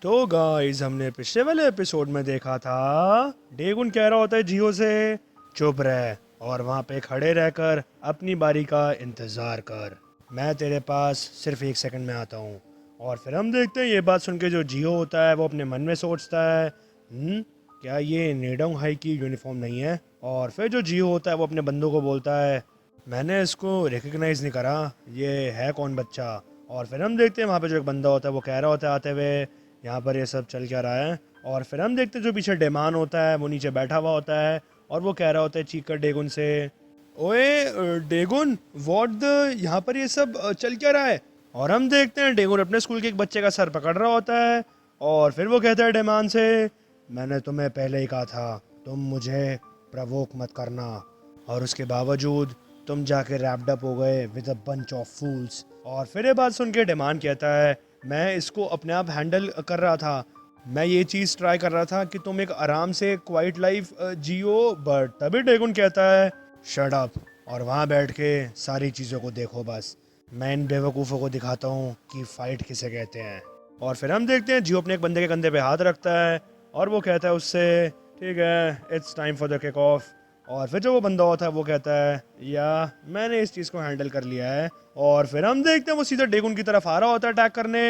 तो गाइस हमने पिछले वाले एपिसोड में देखा था डेगुन कह रहा होता है जियो से चुप रह और वहाँ पे खड़े रहकर अपनी बारी का इंतज़ार कर, मैं तेरे पास सिर्फ 1 सेकंड में आता हूँ। और फिर हम देखते हैं ये बात सुन के जो जियो होता है वो अपने मन में सोचता है क्या ये नेडोंग हाई की यूनिफॉर्म नहीं है। और फिर जो जियो होता है वो अपने बंदों को बोलता है मैंने इसको रिकग्नाइज़ नहीं करा, ये है कौन बच्चा। और फिर हम देखते हैं वहाँ पे जो एक बंदा होता है वो कह रहा होता है आते हुए यहाँ पर ये सब चल क्या रहा है। और फिर हम देखते हैं जो पीछे डेमान होता है वो नीचे बैठा हुआ होता है और वो कह रहा होता है चीख कर डेगुन से, ओए डेगुन व्हाट द, यहाँ पर ये सब चल क्या रहा है। और हम देखते हैं डेगुन अपने स्कूल के एक बच्चे का सर पकड़ रहा होता है और फिर वो कहता है डेमान से, मैंने तुम्हें पहले ही कहा था तुम मुझे प्रवोक मत करना, और उसके बावजूद तुम जाके रैप्ड अप हो गए विद अ बंच ऑफ फूल्स। और फिर ये बात सुन के डेमान कहता है मैं इसको अपने आप हैंडल कर रहा था, मैं ये चीज़ ट्राई कर रहा था कि तुम एक आराम से क्वाइट लाइफ जियो। बट तभी डेगुन कहता है शट अप और वहाँ बैठ के सारी चीज़ों को देखो, बस मैं इन बेवकूफ़ों को दिखाता हूँ कि फ़ाइट किसे कहते हैं। और फिर हम देखते हैं जियो अपने एक बंदे के कंधे पे हाथ रखता है और वो कहता है उससे ठीक है it's time for the kick off. और फिर जो वो बंदा होता है वो कहता है या मैंने इस चीज़ को हैंडल कर लिया है। और फिर हम देखते हैं वो सीधा डेगुन की तरफ आ रहा होता है अटैक करने,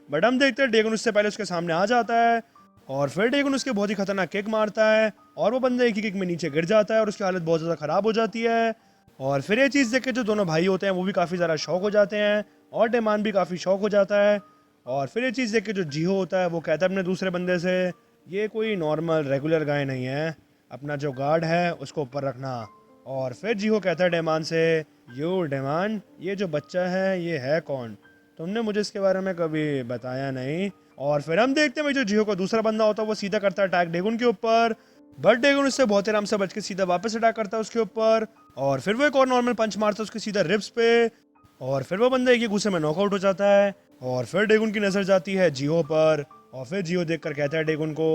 बट हम देखते हैं डेगुन उससे पहले उसके सामने आ जाता है और फिर डेगुन उसके बहुत ही खतरनाक किक मारता है और वो बंदा एक ही किक में नीचे गिर जाता है और उसकी हालत बहुत ज़्यादा ख़राब हो जाती है। और फिर ये चीज़ देख के जो दोनों भाई होते हैं वो भी काफ़ी ज़्यादा शौक हो जाते हैं और डेमान भी काफ़ी शौक हो जाता है। और फिर ये चीज़ देख के जो जियो होता है वो कहता है अपने दूसरे बंदे से ये कोई नॉर्मल रेगुलर गाय नहीं है, अपना जो गार्ड है उसको ऊपर रखना। और फिर जियो कहता है डेमान से, यो डेमान ये जो बच्चा है ये है कौन, तुमने मुझे इसके बारे में कभी बताया नहीं। और फिर हम देखते हैं भाई जो जियो का दूसरा बंदा होता है वो सीधा करता है अटैक डेगुन के ऊपर, बट डेगुन उससे बहुत आराम से बच के सीधा वापस अटैक करता है उसके ऊपर। और फिर वो एक और नॉर्मल पंच मारता है उसके सीधा रिब्स पे और फिर वो बंदा एक ही गुस्से में नॉकआउट हो जाता है। और फिर डेगुन की नज़र जाती है जियो पर और फिर जियो देखकर कहता है डेगुन को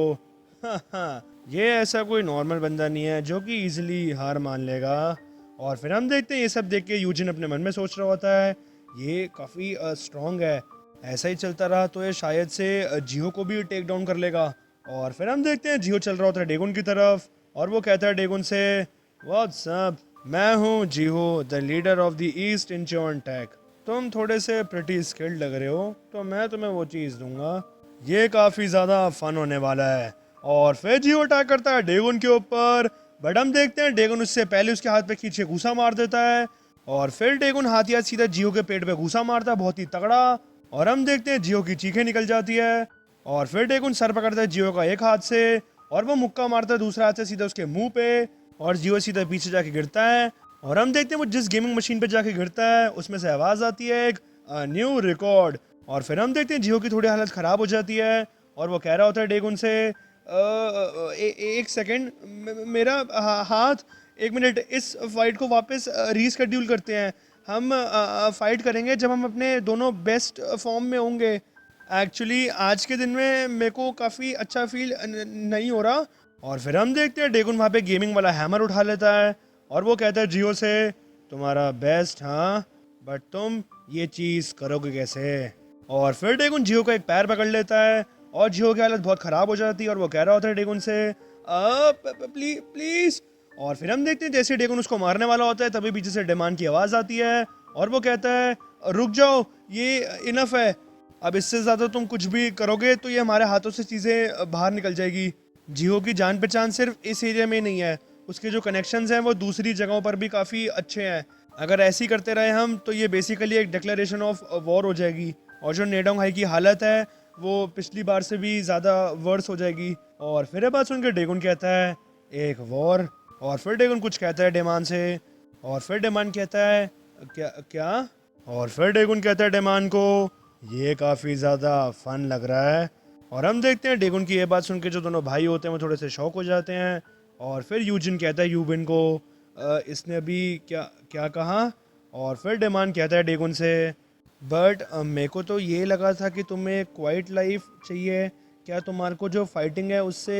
हाँ हाँ ये ऐसा कोई नॉर्मल बंदा नहीं है जो कि इजीली हार मान लेगा। और फिर हम देखते हैं ये सब देख के यूजिन अपने मन में सोच रहा होता है ये काफ़ी स्ट्रॉन्ग है, ऐसा ही चलता रहा तो ये शायद से जियो को भी टेक डाउन कर लेगा। और फिर हम देखते हैं जियो चल रहा होता है डेगुन की तरफ और वो कहता है डेगुन से, व्हाट्स अप, मैं हूँ Jio the leader of the east Incheon Tech, तुम थोड़े से प्रिटी स्किल्ड लग रहे हो तो मैं तुम्हें वो चीज़ दूंगा, ये काफ़ी ज़्यादा फन होने वाला है। और फिर जियो अटैक करता है डेगुन के ऊपर, बट हम देखते हैं डेगुन उससे पहले उसके हाथ पे खींचे घूसा मार देता है और फिर डेगुन हाथ या सीधा जियो के पेट पे घूसा मारता है बहुत ही तगड़ा और हम देखते हैं जियो की चीखें निकल जाती है। और फिर डेगुन सर पकड़ता है जियो का एक हाथ से और वो मुक्का मारता है दूसरे हाथ से सीधा उसके मुंह पे और जियो सीधा पीछे जाके गिरता है। और हम देखते हैं वो जिस गेमिंग मशीन पे जाके गिरता है उसमें से आवाज़ आती है एक न्यू रिकॉर्ड। और फिर हम देखते हैं जियो की थोड़ी हालत ख़राब हो जाती है और वो कह रहा होता है डेगुन से एक सेकेंड, मेरा हाथ, 1 मिनट, इस फाइट को वापस रीस्केड्यूल करते हैं, हम फाइट करेंगे जब हम अपने दोनों बेस्ट फॉर्म में होंगे। एक्चुअली आज के दिन में मेरे को काफ़ी अच्छा फील नहीं हो रहा। और फिर हम देखते हैं डेगुन वहाँ पे गेमिंग वाला हैमर उठा लेता है और वो कहता है जियो से, तुम्हारा बेस्ट हाँ, बट तुम ये चीज़ करोगे कैसे। और फिर डेगुन जियो का एक पैर पकड़ लेता है और जियो की हालत बहुत ख़राब हो जाती है और वो कह रहा होता है डेगुन से प्लीज प्लीज़। और फिर हम देखते हैं जैसे डेगुन उसको मारने वाला होता है तभी पीछे से डेमान की आवाज़ आती है और वो कहता है रुक जाओ ये इनफ है, अब इससे ज़्यादा तुम कुछ भी करोगे तो ये हमारे हाथों से चीज़ें बाहर निकल जाएगी। जियो की जान पहचान सिर्फ इस एरिया में नहीं है, उसके जो कनेक्शंस हैं वो दूसरी जगहों पर भी काफ़ी अच्छे हैं, अगर ऐसे ही करते रहे हम तो ये बेसिकली एक डिक्लेरेशन ऑफ वॉर हो जाएगी और जो नेडोंग हाई की हालत है वो पिछली बार से भी ज़्यादा वर्स हो जाएगी। और फिर ये बात सुन के डेगुन कहता है एक वॉर। और फिर डेगुन कुछ कहता है डेमान से और फिर डेमान कहता है क्या क्या। और फिर डेगुन कहता है डेमान को ये काफ़ी ज़्यादा फन लग रहा है। और हम देखते हैं डेगुन की ये बात सुन के जो दोनों भाई होते हैं वो थोड़े से शौक हो जाते हैं। और फिर यूजिन कहता है यूबिन को इसने अभी क्या क्या कहा। और फिर डेमान कहता है डेगुन से, बट मेरे को तो ये लगा था कि तुम्हें क्वाइट लाइफ चाहिए, क्या तुम्हारे को जो फाइटिंग है उससे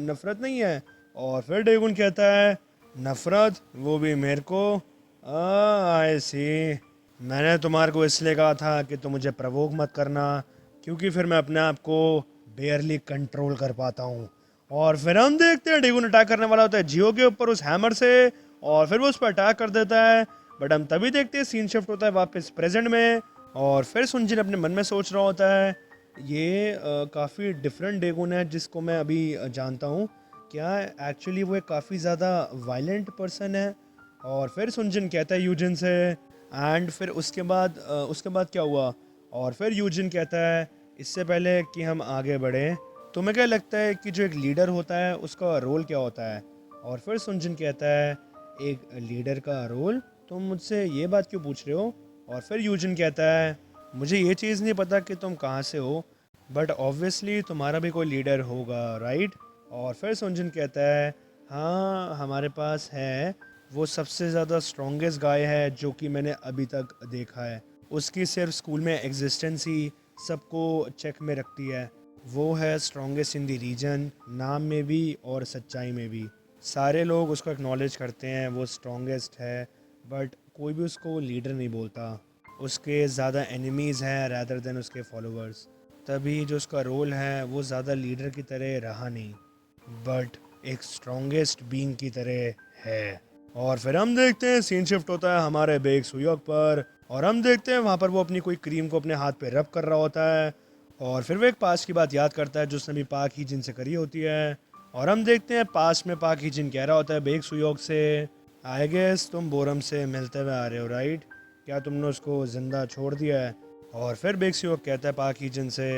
नफ़रत नहीं है। और फिर डेगुन कहता है नफ़रत, वो भी मेरे को, आई सी, मैंने तुम्हारे को इसलिए कहा था कि तुम मुझे प्रवोक मत करना क्योंकि फिर मैं अपने आप को बेयरली कंट्रोल कर पाता हूँ। और फिर हम देखते हैं डेगुन अटैक करने वाला होता है जियो के ऊपर उस हैमर से, और फिर वो उस पर अटैक कर देता है। बट हम तभी देखते हैं सीन शिफ्ट होता है वापस प्रेजेंट में, और फिर सुनजिन अपने मन में सोच रहा होता है ये काफ़ी डिफरेंट डेगुन है जिसको मैं अभी जानता हूँ। क्या एक्चुअली वो एक काफ़ी ज़्यादा वायलेंट पर्सन है? और फिर सुनजिन कहता है यूजिन से, एंड फिर उसके बाद क्या हुआ? और फिर यूजिन कहता है इससे पहले कि हम आगे बढ़ें, तुम्हें क्या लगता है कि जो एक लीडर होता है उसका रोल क्या होता है? और फिर सुनजिन कहता है एक लीडर का रोल? तुम मुझसे ये बात क्यों पूछ रहे हो? और फिर यूजिन कहता है मुझे ये चीज़ नहीं पता कि तुम कहाँ से हो, बट ऑब्वियसली तुम्हारा भी कोई लीडर होगा, राइट? और फिर सुनजिन कहता है हाँ हमारे पास है, वो सबसे ज़्यादा स्ट्रॉन्गेस्ट गाय है जो कि मैंने अभी तक देखा है। उसकी सिर्फ स्कूल में एग्जिस्टेंस ही सबको चेक में रखती है। वो है स्ट्रॉन्गेस्ट इन द रीजन, नाम में भी और सच्चाई में भी। सारे लोग उसको एक्नॉलेज करते हैं वो स्ट्रॉन्गेस्ट है, बट कोई भी उसको लीडर नहीं बोलता। उसके ज़्यादा एनिमीज़ हैं रैदर देन उसके फॉलोअर्स। तभी जो उसका रोल है वो ज़्यादा लीडर की तरह रहा नहीं, बट एक स्ट्रॉन्गेस्ट बीइंग की तरह है। और फिर हम देखते हैं सीन शिफ्ट होता है हमारे बेग सुयोग पर, और हम देखते हैं वहाँ पर वो अपनी कोई क्रीम को अपने हाथ पे रब कर रहा होता है, और फिर वो एक पास की बात याद करता है जो उसने भी पाक ही जिन से करी होती है। और हम देखते हैं पास में पाक ही जिन कह रहा होता है बेग सुयोग से, आई गेस तुम बोरम से मिलते हुए आ रहे हो, राइट? क्या तुमने उसको ज़िंदा छोड़ दिया है? और फिर बेग सुयोग कहता है पाक ही जिन से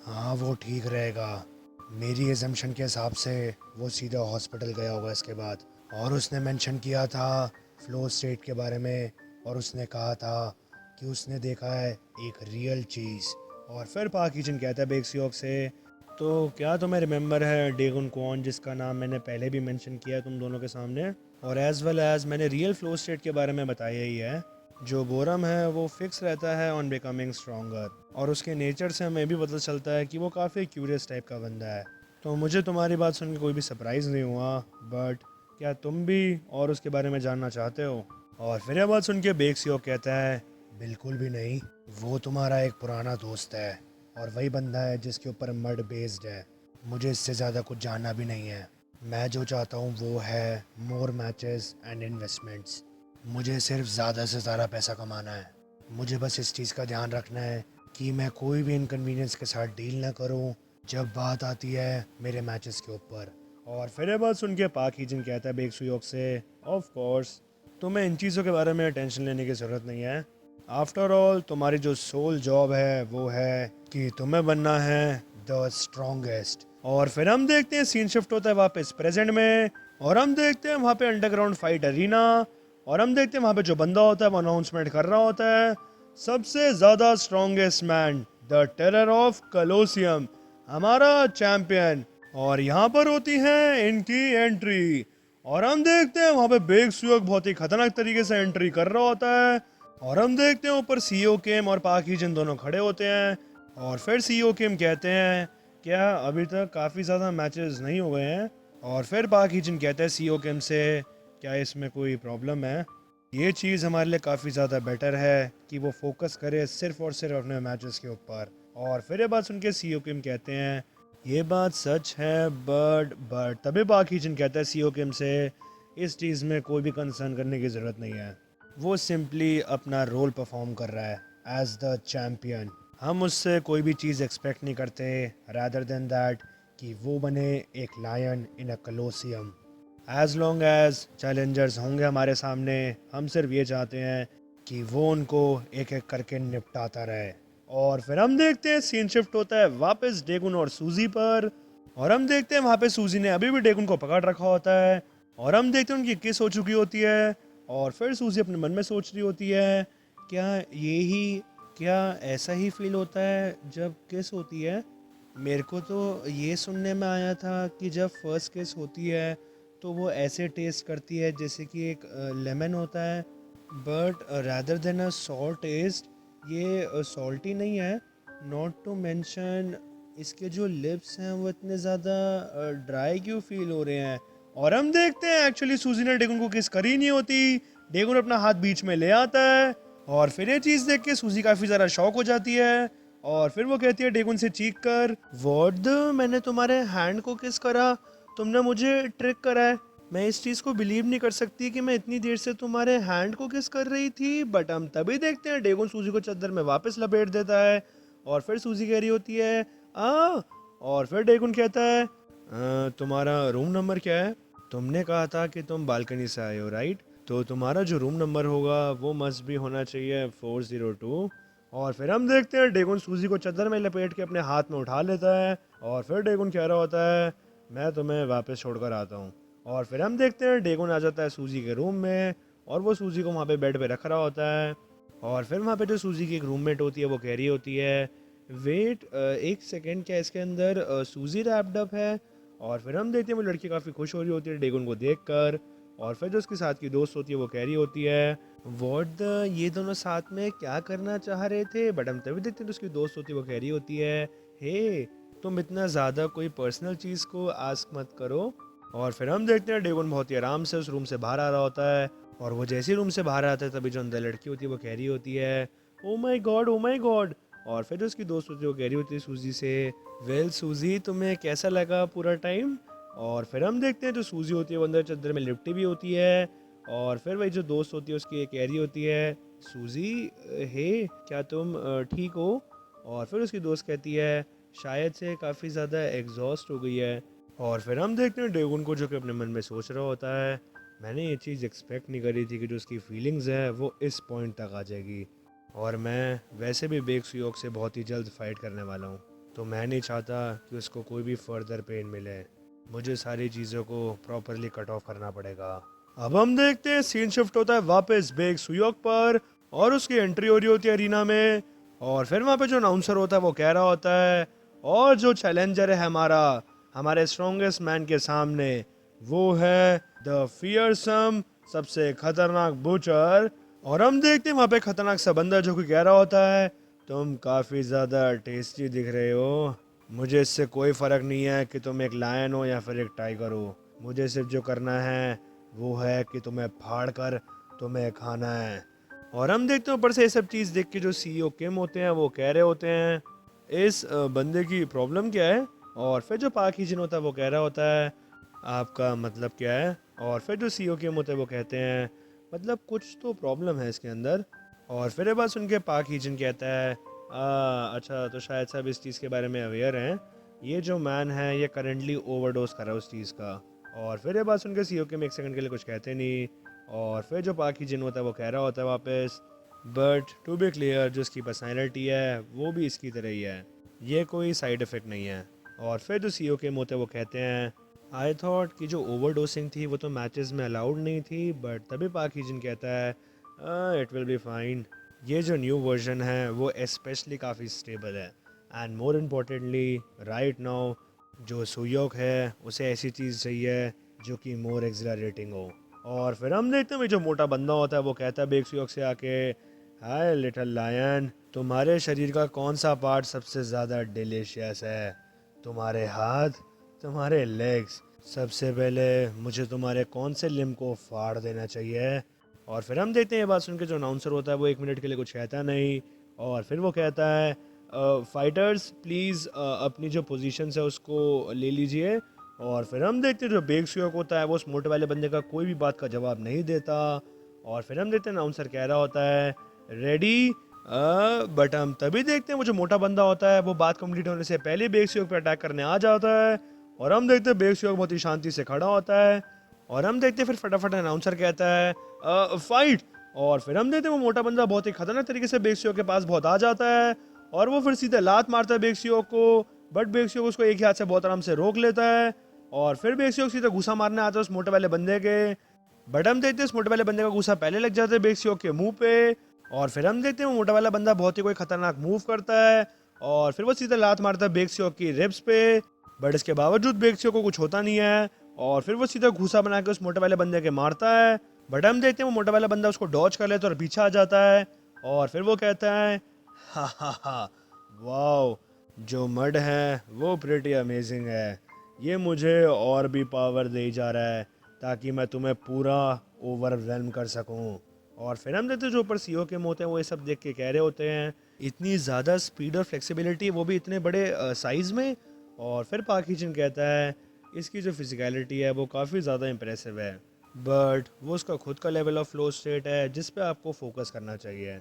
हाँ वो ठीक रहेगा, मेरी एजम्पशन के हिसाब से वो सीधा हॉस्पिटल गया होगा इसके बाद। और उसने मेंशन किया था फ्लो स्टेट के बारे में, और उसने कहा था कि उसने देखा है एक रियल चीज़। और फिर पाकिजन कहता है बेक्सियोक से तो क्या तुम्हें रिमेंबर है डेगुन क्वान जिसका नाम मैंने पहले भी मेंशन किया है तुम दोनों के सामने, और एज वेल एज मैंने रियल फ्लो स्टेट के बारे में बताया ही है। जो बोरम है वो फिक्स रहता है ऑन बिकमिंग स्ट्रॉन्गर, और उसके नेचर से हमें भी पता चलता है कि वो काफ़ी क्यूरियस टाइप का बंदा है। तो मुझे तुम्हारी बात सुन के कोई भी सरप्राइज़ नहीं हुआ, बट क्या तुम भी और उसके बारे में जानना चाहते हो? और फिर यह बात सुन के बेक्सियो कहता है बिल्कुल भी नहीं, वो तुम्हारा एक पुराना दोस्त है और वही बंदा है जिसके ऊपर मर्ड बेस्ड है। मुझे इससे ज़्यादा कुछ जानना भी नहीं है। मैं जो चाहता हूँ वो है मोर मैचेस एंड इन्वेस्टमेंट्स। मुझे सिर्फ ज़्यादा से ज़्यादा पैसा कमाना है। मुझे बस इस चीज़ का ध्यान रखना है कि मैं कोई भी इनकन्वीनियंस के साथ डील ना करूँ जब बात आती है मेरे मैचेस के ऊपर। और फिर ये बात सुन के पाक ही जिन कहता है बेक्सुयोग से ऑफ कोर्स तुम्हें इन चीज़ों के बारे में टेंशन लेने की ज़रूरत नहीं है। आफ्टर ऑल तुम्हारी जो सोल जॉब है वो है कि तुम्हें बनना है द स्ट्रॉन्गेस्ट। और फिर हम देखते हैं सीन शिफ्ट होता है वापस प्रेजेंट में, और हम देखते हैं वहाँ पे अंडरग्राउंड फाइट अरीना, और हम देखते हैं वहाँ पे जो बंदा होता है वो अनाउंसमेंट कर रहा होता है सबसे ज़्यादा strongest man, the terror of Colosseum, हमारा चैंपियन। और यहाँ पर होती है इनकी एंट्री, और हम देखते हैं वहाँ पे बेग सुयोग बहुत ही खतरनाक तरीके से एंट्री कर रहा होता है, और हम देखते हैं ऊपर सीईओ केम और पाक ही जिन दोनों खड़े होते हैं। और फिर सीईओ केम कहते हैं क्या अभी तक काफ़ी ज़्यादा मैचेस नहीं हो गए हैं? और फिर पाक ही जिन कहते हैं सीईओ केम से क्या इसमें कोई प्रॉब्लम है? ये चीज़ हमारे लिए काफ़ी ज़्यादा बेटर है कि वो फोकस करे सिर्फ और सिर्फ अपने मैचेस के ऊपर। और फिर ये बात सुन के सीईओ किम कहते हैं ये बात सच है, बट तभी बाकी जिन कहता है सीईओ किम से इस चीज़ में कोई भी कंसर्न करने की ज़रूरत नहीं है। वो सिंपली अपना रोल परफॉर्म कर रहा है एज द चैम्पियन। हम उससे कोई भी चीज़ एक्सपेक्ट नहीं करते रैदर देन दैट कि वो बने एक lion in a Colosseum. As long as challengers होंगे हमारे सामने, हम सिर्फ ये चाहते हैं कि वो उनको एक एक करके निपटाता रहे। और फिर हम देखते हैं सीन शिफ्ट होता है वापस डेगुन और सूजी पर, और हम देखते हैं वहाँ पे सूजी ने अभी भी डेगुन को पकड़ रखा होता है, और हम देखते हैं उनकी किस हो चुकी होती है। और फिर सूजी अपने मन में सोच रही होती है क्या ऐसा ही फील होता है जब किस होती है? मेरे को तो ये सुनने में आया था कि जब फर्स्ट किस होती है तो वो ऐसे टेस्ट करती है जैसे कि एक लेमन होता है, but rather than a salt test ये सॉल्टी नहीं है। नॉट टू मेंशन इसके जो लिप्स हैं वो इतने ज़्यादा ड्राई क्यों फील हो रहे हैं। और हम देखते हैं एक्चुअली सूजी ने डेगुन को किस करी नहीं होती, डेगुन अपना हाथ बीच में ले आता है, और फिर ये चीज़ देख के सूजी काफ़ी ज़्यादा शॉक हो जाती है। और फिर वो कहती है डेगुन से चीख कर, व्हाट मैंने तुम्हारे हैंड को किस करा, तुमने मुझे ट्रिक करा है। मैं इस चीज़ को बिलीव नहीं कर सकती कि मैं इतनी देर से तुम्हारे हैंड को किस कर रही थी। बट हम तभी देखते हैं डेगुन सूजी को चादर में वापस लपेट देता है और फिर सूजी कह रही होती है आ और फिर डेगुन कहता है तुम्हारा रूम नंबर क्या है? तुमने कहा था कि तुम बालकनी से आए हो राइट, तो तुम्हारा जो रूम नंबर होगा वो मस्ट भी होना चाहिए 402। और फिर हम देखते हैं डेगुन सूजी को चादर में लपेट के अपने हाथ में उठा लेता है और फिर डेगुन कह रहा होता है मैं तुम्हें वापस छोड़कर आता हूँ। और फिर हम देखते हैं डेगुन आ जाता है सूजी के रूम में और वो सूजी को वहाँ पे बेड पे रख रहा होता है। और फिर वहाँ पे जो सूजी की एक रूममेट होती है वो कह रही होती है वेट एक सेकेंड, क्या इसके अंदर सूजी रैप्ड अप है? और फिर हम देखते हैं वो लड़की काफ़ी खुश हो रही होती है डेगुन को देखकर। और फिर जो उसके साथ की दोस्त होती है वो कह रही होती है व्हाट ये दोनों साथ में क्या करना चाह रहे थे? बट हम तभी देखते हैं तो उसकी दोस्त होती है वो कह रही होती है हे तुम इतना ज़्यादा कोई पर्सनल चीज़ को आस्क मत करो। और फिर हम देखते हैं डेगुन बहुत ही आराम से उस रूम से बाहर आ रहा होता है और वो जैसे ही रूम से बाहर आता है तभी जो अंदर लड़की होती है वो कह रही होती है ओ माई गॉड ओ माई गॉड। और फिर जो उसकी दोस्त होती है वो कह रही होती है सूजी से वेल सूजी तुम्हें कैसा लगा पूरा टाइम? और फिर हम देखते हैं जो सूजी होती है वो अंदर चादर में लिपटी भी होती है। और फिर वही जो दोस्त होती है उसकी कह रही होती है सूजी हे क्या तुम ठीक हो? और फिर उसकी दोस्त कहती है शायद से काफ़ी ज़्यादा एग्जॉस्ट हो गई है। और फिर हम देखते हैं डेगुन को जो कि अपने मन में सोच रहा होता है मैंने ये चीज़ एक्सपेक्ट नहीं करी थी कि जो उसकी फीलिंग्स है वो इस पॉइंट तक आ जाएगी। और मैं वैसे भी बेक सुयोक से बहुत ही जल्द फाइट करने वाला हूँ, तो मैं नहीं चाहता कि उसको कोई भी फर्दर पेन मिले। मुझे सारी चीज़ों को प्रॉपरली कट ऑफ करना पड़ेगा। अब हम देखते हैं सीन शिफ्ट होता है वापस बेक सुयोक पर और उसकी एंट्री हो रही होती है अरीना में। और फिर वहाँ पे जो अनाउंसर होता है वो कह रहा होता है और जो चैलेंजर है हमारा हमारे स्ट्रॉन्गेस्ट मैन के सामने वो है द फियरसम सबसे खतरनाक बुचर। और हम देखते हैं वहाँ पे खतरनाक सा बंदा जो कि कह रहा होता है तुम काफ़ी ज़्यादा टेस्टी दिख रहे हो, मुझे इससे कोई फ़र्क नहीं है कि तुम एक लायन हो या फिर एक टाइगर हो, मुझे सिर्फ जो करना है वो है कि तुम्हें फाड़ कर तुम्हें खाना है। और हम देखते हैं ऊपर से ये सब चीज़ देख के जो सीईओ किम होते हैं वो कह रहे होते हैं इस बंदे की प्रॉब्लम क्या है? और फिर जो पाक ही जिन होता है वो कह रहा होता है आपका मतलब क्या है? और फिर जो सीईओ किम होते हैं वो कहते हैं मतलब कुछ तो प्रॉब्लम है इसके अंदर। और फिर ये बात सुन के पाक ही जिन कहता है अच्छा तो शायद सब इस चीज़ के बारे में अवेयर हैं, ये जो मैन है ये करंटली ओवरडोज कर रहा है उस चीज़ का। और फिर ये बात सुन के सीईओ किम एक सेकंड के लिए कुछ कहते नहीं। और फिर जो पाक ही जिन होता है वो कह रहा होता है वापस बट टू बी क्लियर जो इसकी पर्सनैलिटी है वो भी इसकी तरह ही है, ये कोई साइड इफ़ेक्ट नहीं है। और फिर जो सीईओ के होते हैं वो कहते हैं आई थॉट कि जो ओवरडोसिंग थी वो तो मैचेस में अलाउड नहीं थी। बट तभी पाक हिजन कहता है इट विल बी फाइन, ये जो न्यू वर्जन है वो स्पेशली काफ़ी स्टेबल है and more importantly right now जो सुयोक है उसे ऐसी चीज़ चाहिए जो कि मोर एक्सिलरेटिंग हो। और फिर हम देखते हैं जो मोटा बंदा होता है वो कहता है बेक सुयोक से आके हाय लिटिल लायन तुम्हारे शरीर का कौन सा पार्ट सबसे ज़्यादा डिलीशियस है? तुम्हारे हाथ, तुम्हारे लेग्स? सबसे पहले मुझे तुम्हारे कौन से लिम्ब को फाड़ देना चाहिए? और फिर हम देखते हैं ये बात सुन के जो अनाउंसर होता है वो एक मिनट के लिए कुछ कहता नहीं और फिर वो कहता है फाइटर्स प्लीज़ अपनी जो पोजीशन है उसको ले लीजिए। और फिर हम देखते हैं जो बेग सुयोक होता है वो उस मोटे वाले बंदे का कोई भी बात का जवाब नहीं देता। और फिर हम देखते हैं अनाउंसर कह रहा होता है रेडी, बट हम तभी देखते हैं वो जो मोटा बंदा होता है वो बात कंप्लीट होने से पहले बेग सुयोक पे अटैक करने आ जाता है। और हम देखते हैं बेग सुयोक बहुत ही शांति से खड़ा होता है और हम देखते हैं फिर फटाफट अनाउंसर कहता है फाइट। और फिर हम देखते हैं वो मोटा बंदा बहुत ही खतरनाक तरीके से बेग सुयोक के पास बहुत आ जाता है और वो फिर सीधे लात मारता है बेग सुयोक को। बट बेग सुयोक उसको एक ही हाथ से बहुत आराम से रोक लेता है और फिर बेग सुयोक सीधे घुसा मारने आता है उस मोटे वाले बंदे के। बट हम देखते हैं उस मोटे वाले बंदे का गुस्सा पहले लग जाता है बेग सुयोक के मुंह पे। और फिर हम देखते हैं वो मोटा वाला बंदा बहुत ही कोई खतरनाक मूव करता है और फिर वो सीधे लात मारता है बेग सुयोक की रिब्स पे। बट इसके बावजूद बेग सुयोक को कुछ होता नहीं है और फिर वो सीधा घूसा बना के उस मोटे वाले बंदे के मारता है। बट हम देखते हैं वो मोटा वाला बंदा उसको डॉज कर लेता है और पीछे आ जाता है और फिर वो कहता है हा हा हा वाओ जो मड है वो प्रिटी अमेजिंग है, ये मुझे और भी पावर दे जा रहा है ताकि मैं तुम्हें पूरा ओवरवेलम कर सकूं। और फिर हम देखते हैं जो ऊपर सीईओ के होते हैं वो ये सब देख के कह रहे होते हैं इतनी ज़्यादा स्पीड और फ्लेक्सिबिलिटी, वो भी इतने बड़े साइज़ में। और फिर पाक हिजन कहता है इसकी जो फिजिकलिटी है वो काफ़ी ज़्यादा इम्प्रेसिव है, बट वो उसका खुद का लेवल ऑफ फ्लो स्टेट है जिस पे आपको फोकस करना चाहिए।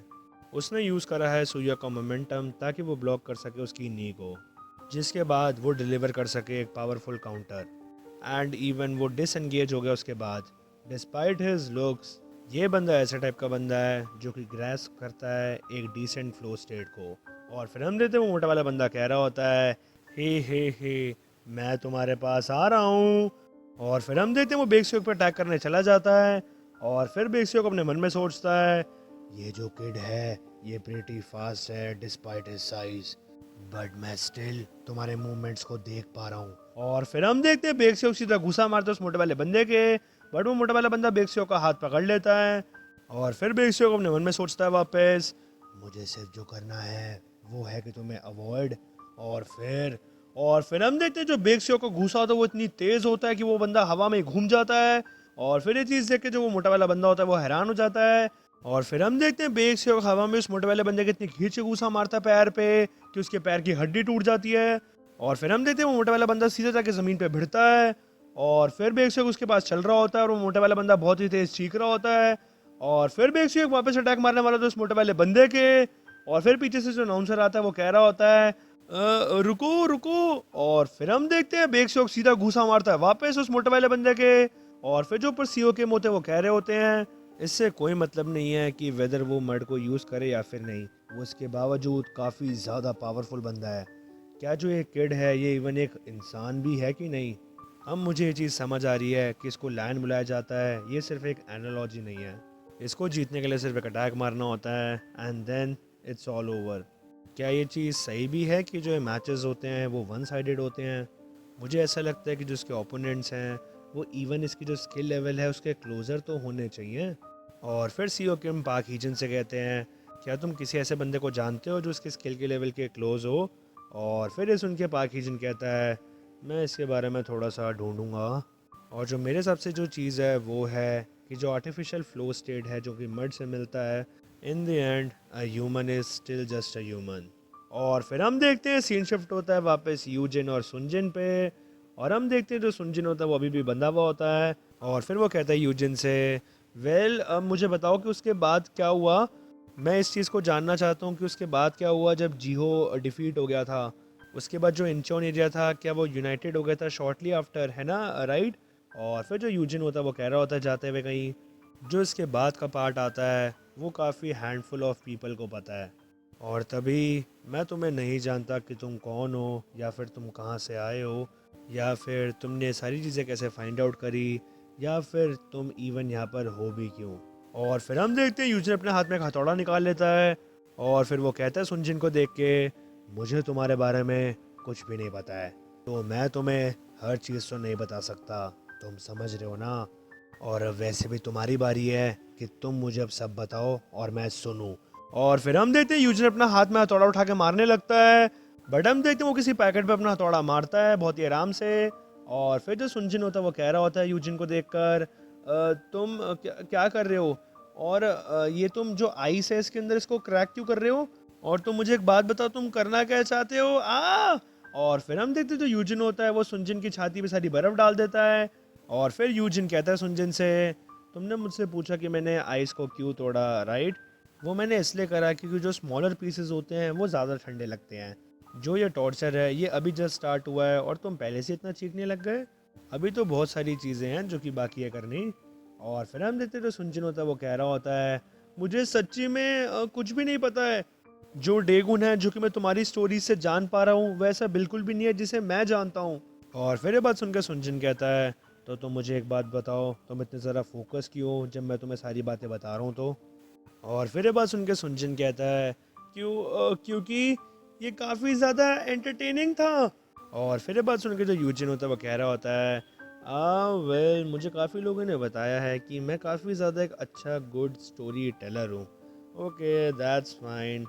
उसने यूज़ करा है सुया का मोमेंटम ताकि वो ब्लॉक कर सके उसकी नी को, जिसके बाद वो डिलीवर कर सके एक पावरफुल काउंटर। एंड इवन वो डिसएंगेज हो गया उसके बाद। डिस्पाइट हिज लुक्स, ये बंदा ऐसा टाइप का बंदा है जो कि ग्रैस्प करता है एक डिसेंट फ्लो स्टेट को। और फिर हम देते वो मोटा वाला बंदा कह रहा होता है हे मैं तुम्हारे पास आ रहा हूँ। और फिर हम देते वो बेक्सियोक पे अटैक करने चला जाता है। और फिर बेक्सियोक अपने मन में सोचता है ये जो किड है ये प्रीटी फास्ट है डिस्पाइट हिज साइज, बट मैं स्टिल तुम्हारे मूवमेंट्स को देख पा रहा हूँ। और फिर हम देखते हैं बेक्सियोक सीधा घुसा मारता है उस मोटे वाले बंदे के, बट वो मोटा वाला बंदा बेक्सियोक का हाथ पकड़ लेता है। और फिर बेक्सियोक अपने मन में सोचता है वापस मुझे सिर्फ जो करना है वो है कि तुम्हें अवॉइड। और फिर हम देखते हैं जो बेक्सियोक को घुसा होता है वो इतनी तेज होता है कि वो बंदा हवा में घूम जाता है। और फिर ये चीज़ देख के जो वो मोटा वाला बंदा होता है वो हैरान हो जाता है। और फिर हम देखते हैं बेक्सियोक हवा में उस मोटे वाले बंदे के इतनी खींच के घुसा मारता है पैर पे कि उसके पैर की हड्डी टूट जाती है। और फिर हम देखते हैं वो मोटा वाला बंदा सीधे जाके ज़मीन पे भिड़ता है। और फिर बेक्सियोक उसके पास चल रहा होता है और वो मोटा वाला बंदा बहुत ही तेज चीख रहा होता है। और फिर बेक्सियोक वापस अटैक मारने वाला था उस मोटे वाले बंदे के। और फिर पीछे से जो अनाउंसर आता है वो कह रहा होता है रुको रुको। और फिर हम देखते हैं बेक्सियोक सीधा घूसा मारता है वापस उस मोटे वाले बंदे के। और फिर जो ऊपर सीओ के होते हैं वो कह रहे होते हैं इससे कोई मतलब नहीं है कि वेदर वो मर्ड को यूज़ करे या फिर नहीं, वो इसके बावजूद काफ़ी ज़्यादा पावरफुल बंदा है। क्या जो ये किड है ये इवन एक इंसान भी है कि नहीं। अब मुझे ये चीज़ समझ आ रही है कि इसको लायन बुलाया जाता है, ये सिर्फ एक एनालॉजी नहीं है। इसको जीतने के लिए सिर्फ एक अटैक मारना होता है and then it's all over. क्या ये चीज़ सही भी है कि जो मैचेस होते हैं वो वन साइडेड होते हैं? मुझे ऐसा लगता है कि जो इसके ओपोनेंट्स हैं वो इवन इसकी जो स्किल लेवल है उसके क्लोज़र तो होने चाहिए। और फिर सीओ किम पाक हीजन से कहते हैं क्या तुम किसी ऐसे बंदे को जानते हो जो उसके स्किल के लेवल के क्लोज हो। और फिर ये सुन के पाक हीजन कहता है मैं इसके बारे में थोड़ा सा ढूंढूंगा। और जो मेरे हिसाब से जो चीज़ है वो है कि जो आर्टिफिशियल फ्लो स्टेट है जो कि मर्ड से मिलता है, in the end a human is still just a human. और फिर हम देखते हैं सीन शिफ्ट होता है वापस यूजिन और सुनजिन पे। और हम देखते हैं जो सुनजिन होता है वो अभी भी बंधा हुआ होता है। और फिर वो कहता है यूजिन से अब मुझे बताओ कि उसके बाद क्या हुआ। मैं इस चीज़ को जानना चाहता हूँ कि उसके बाद क्या हुआ जब जीहो डिफीट हो गया था। उसके बाद जो इंचोन एरिया था क्या वो यूनाइटेड हो गया था शॉर्टली आफ्टर, है ना, राइट। और फिर जो यूजिन होता है वो कह रहा होता है जाते हुए कहीं जो इसके बाद का पार्ट आता है वो काफ़ी हैंडफुल ऑफ पीपल को पता है। और तभी मैं तुम्हें नहीं जानता कि तुम कौन हो या फिर तुम कहाँ से आए हो या फिर तुमने सारी चीज़ें कैसे फाइंड आउट करी या फिर तुम इवन यहाँ पर हो भी क्यों। और फिर हम देखते हैं यूजिन अपने हाथ में एक हथौड़ा निकाल लेता है। और फिर वो कहता है सुनजिन को देख के मुझे तुम्हारे बारे में कुछ भी नहीं पता है, तो मैं तुम्हें हर चीज़ तो नहीं बता सकता, तुम समझ रहे हो ना। और वैसे भी तुम्हारी बारी है कि तुम मुझे अब सब बताओ और मैं सुनूं। और फिर हम देखते हैं यूजिन अपना हाथ में हथौड़ा उठा के मारने लगता है, बट हम देखते हैं वो किसी पैकेट पे अपना हथौड़ा मारता है बहुत ही आराम से। और फिर जो सुनजिन होता है वो कह रहा होता है यूजिन को देखकर तुम क्या कर रहे हो। और ये तुम जो आइस है इसके अंदर इसको क्रैक क्यों कर रहे हो। और तुम मुझे एक बात बताओ तुम करना क्या चाहते हो और फिर हम देखते हैं जो यूजिन होता है वो सुनजिन की छाती पे सारी बर्फ डाल देता है। और फिर यूजिन कहता है सुनजिन से तुमने मुझसे पूछा कि मैंने आइस को क्यों तोड़ा, राइट। वो मैंने इसलिए करा क्योंकि जो स्मॉलर पीसेस होते हैं वो ज़्यादा ठंडे लगते हैं। जो ये टॉर्चर है ये अभी जस्ट स्टार्ट हुआ है और तुम पहले से इतना चीखने लग गए। अभी तो बहुत सारी चीज़ें हैं जो कि बाकी है करनी। और फिर हम देखते हैं जो सुनजिन होता है वो कह रहा होता है मुझे सच्ची में कुछ भी नहीं पता है। जो डेगुन है जो कि मैं तुम्हारी स्टोरी से जान पा रहा हूँ वैसा बिल्कुल भी नहीं है जिसे मैं जानता हूँ। और फिर ये बात सुनकर सुनजिन कहता है तो तुम मुझे एक बात बताओ तुम इतने ज़रा फोकस क्यों जब मैं तुम्हें सारी बातें बता रहा हूँ तो। और फिर ये बात सुन के सुनजिन कहता है क्योंकि ये काफ़ी ज़्यादा एंटरटेनिंग था। और फिर ये बात सुन के जो यूजिन होता है वो कह रहा होता है वेल मुझे काफ़ी लोगों ने बताया है कि मैं काफ़ी ज़्यादा एक अच्छा गुड स्टोरी टेलर हूँ। Okay that's fine.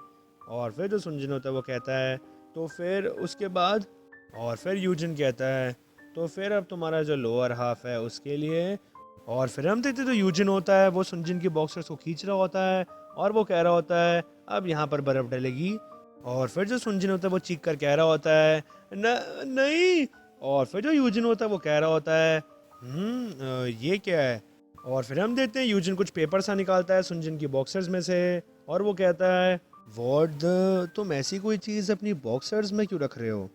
और फिर जो सुनजिन होता है वो कहता है तो फिर उसके बाद। और फिर यूजिन कहता है तो फिर अब तुम्हारा जो लोअर हाफ है उसके लिए। और फिर हम देखते तो यूजिन होता है वो सुनजिन की बॉक्सर्स को खींच रहा होता है और वो कह रहा होता है अब यहाँ पर बर्फ डलेगी। और फिर जो सुनजिन होता है वो चीख कर कह रहा होता है न नहीं। और फिर जो यूजिन होता है वो कह रहा होता है ये क्या है। और फिर हम देखते हैं यूजिन कुछ पेपर सा निकालता है सुनजिन की बॉक्सर्स में से और वो कहता है व्हाट द तुम ऐसी कोई चीज़ अपनी बॉक्सर्स में क्यों रख रहे हो।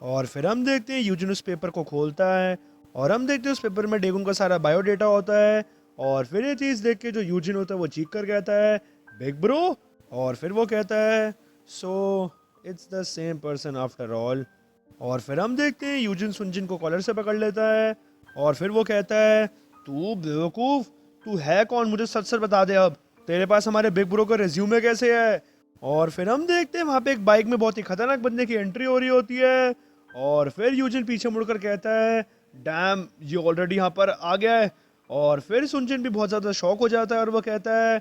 और फिर हम देखते हैं यूजिन उस पेपर को खोलता है और हम देखते हैं उस पेपर में डेगुन का सारा बायोडेटा होता है। और फिर ये चीज़ देख के जो यूजिन होता है वो चीख कर कहता है बिग ब्रो। और फिर वो कहता है so it's the same person after all. और फिर हम देखते हैं यूजिन सुनजिन को कॉलर से पकड़ लेता है और फिर वो कहता है तू बेवकूफ़, तू है कौन, मुझे सच सच बता दे अब, तेरे पास हमारे बिग ब्रो का रिज्यूमे कैसे है। और फिर हम देखते हैं वहाँ पे एक बाइक में बहुत ही खतरनाक बंदे की एंट्री हो रही होती है। और फिर यूजिन पीछे मुड़कर कहता है डैम ये ऑलरेडी यहाँ पर आ गया है। और फिर सुनजिन भी बहुत ज़्यादा शॉक हो जाता है और वो कहता है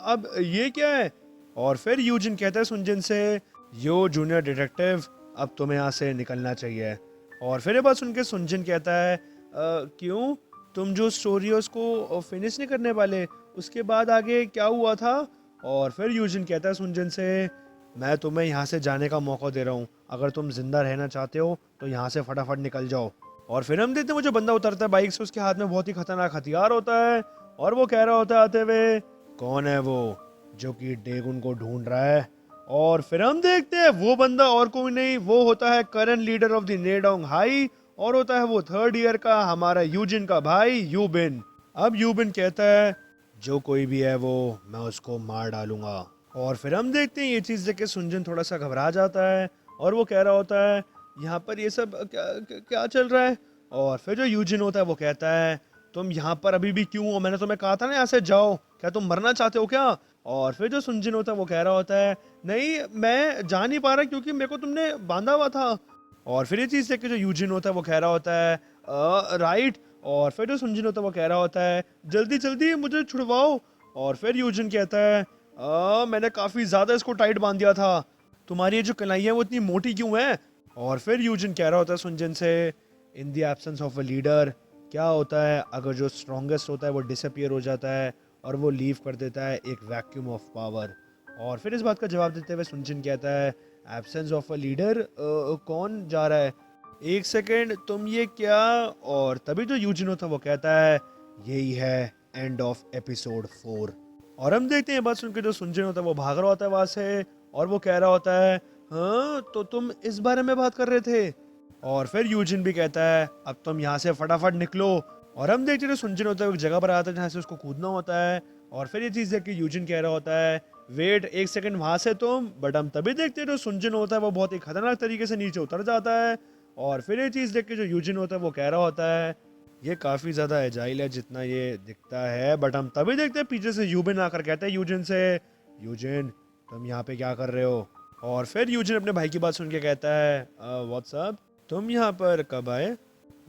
अब ये क्या है। और फिर यूजिन कहता है सुनजिन से यो जूनियर डिटेक्टिव अब तुम्हें यहाँ से निकलना चाहिए। और फिर ये बात सुन के सुनजिन कहता है क्यों, तुम जो स्टोरी है उसको फिनिश नहीं करने वाले, उसके बाद आगे क्या हुआ था। और फिर यूजिन कहता है सुनजिन से मैं तुम्हें यहाँ से जाने का मौका दे रहा हूँ, अगर तुम जिंदा रहना चाहते हो तो यहाँ से फटाफट निकल जाओ। और फिर हम देखते हैं वो जो बंदा उतरता है बाइक से उसके हाथ में बहुत ही खतरनाक हथियार होता है और वो कह रहा होता है आते हुए कौन है वो जो कि डेगुन को ढूंढ रहा है। और फिर हम देखते हैं वो बंदा और कोई नहीं, वो होता है current leader of the Naedong High और होता है वो थर्ड ईयर का हमारा यूजिन का भाई यूबिन। अब यूबिन कहता है जो कोई भी है वो मैं उसको मार डालूंगा। और फिर हम देखते हैं ये चीज़ देख के सुनजिन थोड़ा सा घबरा जाता है और वो कह रहा होता है यहाँ पर ये सब क्या चल रहा है। और फिर जो यूजिन होता है वो कहता है तुम यहाँ पर अभी भी क्यों हो, मैंने तुम्हें कहा था ना यहाँ से जाओ, क्या तुम मरना चाहते हो क्या। और फिर जो सुनजिन होता है वो कह रहा होता है नहीं मैं जा नहीं पा रहा क्योंकि मेरे को तुमने बांधा हुआ था। और फिर ये चीज़ देख के जो यूजिन होता है वो कह रहा होता है राइट। और फिर जो सुनजिन होता है वो कह रहा होता है जल्दी जल्दी मुझे छुड़वाओ। और फिर यूजिन कहता है मैंने काफ़ी ज़्यादा इसको टाइट बांध दिया था, तुम्हारी ये जो कलाई है वो इतनी मोटी क्यों है। और फिर यूजिन कह रहा होता है सुनजिन से in the absence of a leader क्या होता है अगर जो स्ट्रॉन्गेस्ट होता है वो डिसअपियर हो जाता है और वो लीव कर देता है एक वैक्यूम ऑफ पावर। और फिर इस बात का जवाब देते हुए सुनजिन कहता है एब्सेंस ऑफ अ लीडर कौन जा रहा है, एक सेकेंड तुम ये क्या। और तभी जो यूजिन होता है वो कहता है यही है एंड ऑफ एपिसोड 4। और हम देखते हैं बात सुन के जो सुनजिन होता है वो भाग रहा होता है वहां से और वो कह रहा होता है हाँ तो तुम इस बारे में बात कर रहे थे। और फिर यूजिन भी कहता है अब तुम यहाँ से फटाफट निकलो। और हम देखते हैं सुनजिन होता है एक जगह पर आता है जहाँ से उसको कूदना होता है। और फिर ये चीज़ देख के यूजिन कह रहा होता है वेट एक सेकंड वहाँ से तुम, बट हम तभी देखते हैं जो सुनजिन होता है वो बहुत ही खतरनाक तरीके से नीचे उतर जाता है। और फिर ये चीज़ देख के जो यूजिन होता है वो कह रहा होता है ये काफ़ी ज़्यादा एजाइल है जितना ये दिखता है। बट हम तभी देखते हैं पीछे से यूबिन आकर कहता है यूजिन से यूजिन तुम यहाँ पे क्या कर रहे हो। और फिर यूजिन अपने भाई की बात सुन के कहता है व्हाट्सअप तुम यहाँ पर कब आए,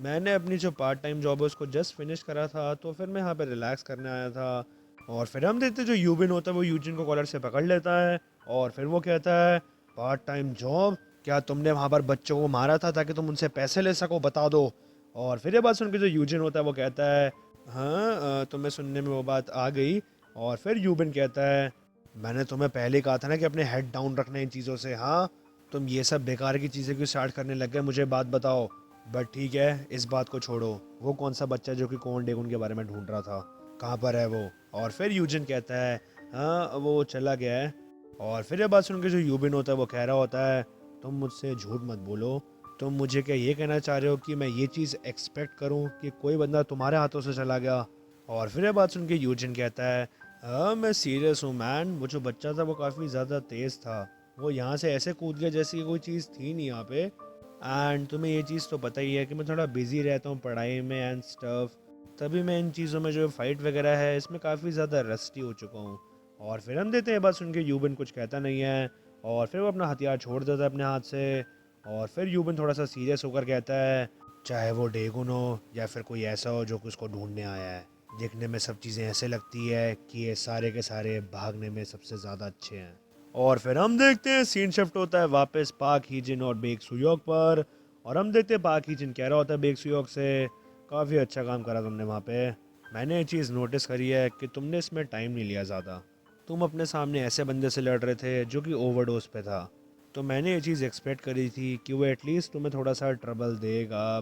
मैंने अपनी जो पार्ट टाइम जॉब है उसको जस्ट फिनिश करा था तो फिर मैं यहाँ पर रिलैक्स करने आया था। और फिर हम देखते हैं जो यूबिन होता है वो यूजिन को कॉलर से पकड़ लेता है और फिर वो कहता है पार्ट टाइम जॉब, क्या तुमने वहाँ पर बच्चों को मारा था ताकि तुम उनसे पैसे ले सको, बता दो। और फिर ये बात सुन के जो यूजिन होता है वो कहता है हाँ तुम्हें सुनने में वो बात आ गई। और फिर यूबिन कहता है मैंने तुम्हें पहले कहा था ना कि अपने हेड डाउन रखना इन चीज़ों से, हाँ तुम ये सब बेकार की चीज़ें क्यों स्टार्ट करने लग गए, मुझे बात बताओ। बट ठीक है इस बात को छोड़ो, वो कौन सा बच्चा जो कि कौन डेगुन के बारे में ढूंढ रहा था, कहाँ पर है वो। और फिर यूजिन कहता है हाँ वो चला गया है। और फिर ये बात सुन के जो यूबिन होता है वो कह रहा होता है तुम मुझसे झूठ मत बोलो, तुम मुझे क्या ये कहना चाह रहे हो कि मैं ये चीज़ एक्सपेक्ट करूं कि कोई बंदा तुम्हारे हाथों से चला गया। और फिर ये बात सुन के यूजिन कहता है हाँ मैं सीरियस हूँ मैन, वो जो बच्चा था वो काफ़ी ज़्यादा तेज़ था, वो यहाँ से ऐसे कूद गया जैसे कि कोई चीज़ थी नहीं यहाँ पे। एंड तुम्हें ये चीज़ तो पता ही है कि मैं थोड़ा बिजी रहता हूँ पढ़ाई में एंड स्टफ, तभी मैं इन चीज़ों में जो फाइट वगैरह है इसमें काफ़ी ज़्यादा रस्टी हो चुका हूँ। और फिर हम देते हैं बात सुन के यूबिन कुछ कहता नहीं है और फिर वो अपना हथियार छोड़ देता है अपने हाथ से। और फिर यूबिन थोड़ा सा सीरियस होकर कहता है चाहे वो डेगुन हो या फिर कोई ऐसा हो जो कि उसको ढूंढने आया है, देखने में सब चीज़ें ऐसे लगती है कि ये सारे के सारे भागने में सबसे ज़्यादा अच्छे हैं। और फिर हम देखते हैं सीन शिफ्ट होता है वापस पाक हीजिन और बेक सुयोक पर। और हम देखते हैं पाक हीजिन कह रहा होता है बेक सुयोक से काफ़ी अच्छा काम करा तुमने वहाँ पे, मैंने ये चीज़ नोटिस करी है कि तुमने इसमें टाइम नहीं लिया ज़्यादा, तुम अपने सामने ऐसे बंदे से लड़ रहे थे जो कि ओवरडोज पे था, तो मैंने ये चीज़ एक्सपेक्ट करी थी कि वो एटलीस्ट तुम्हें थोड़ा सा ट्रबल देगा,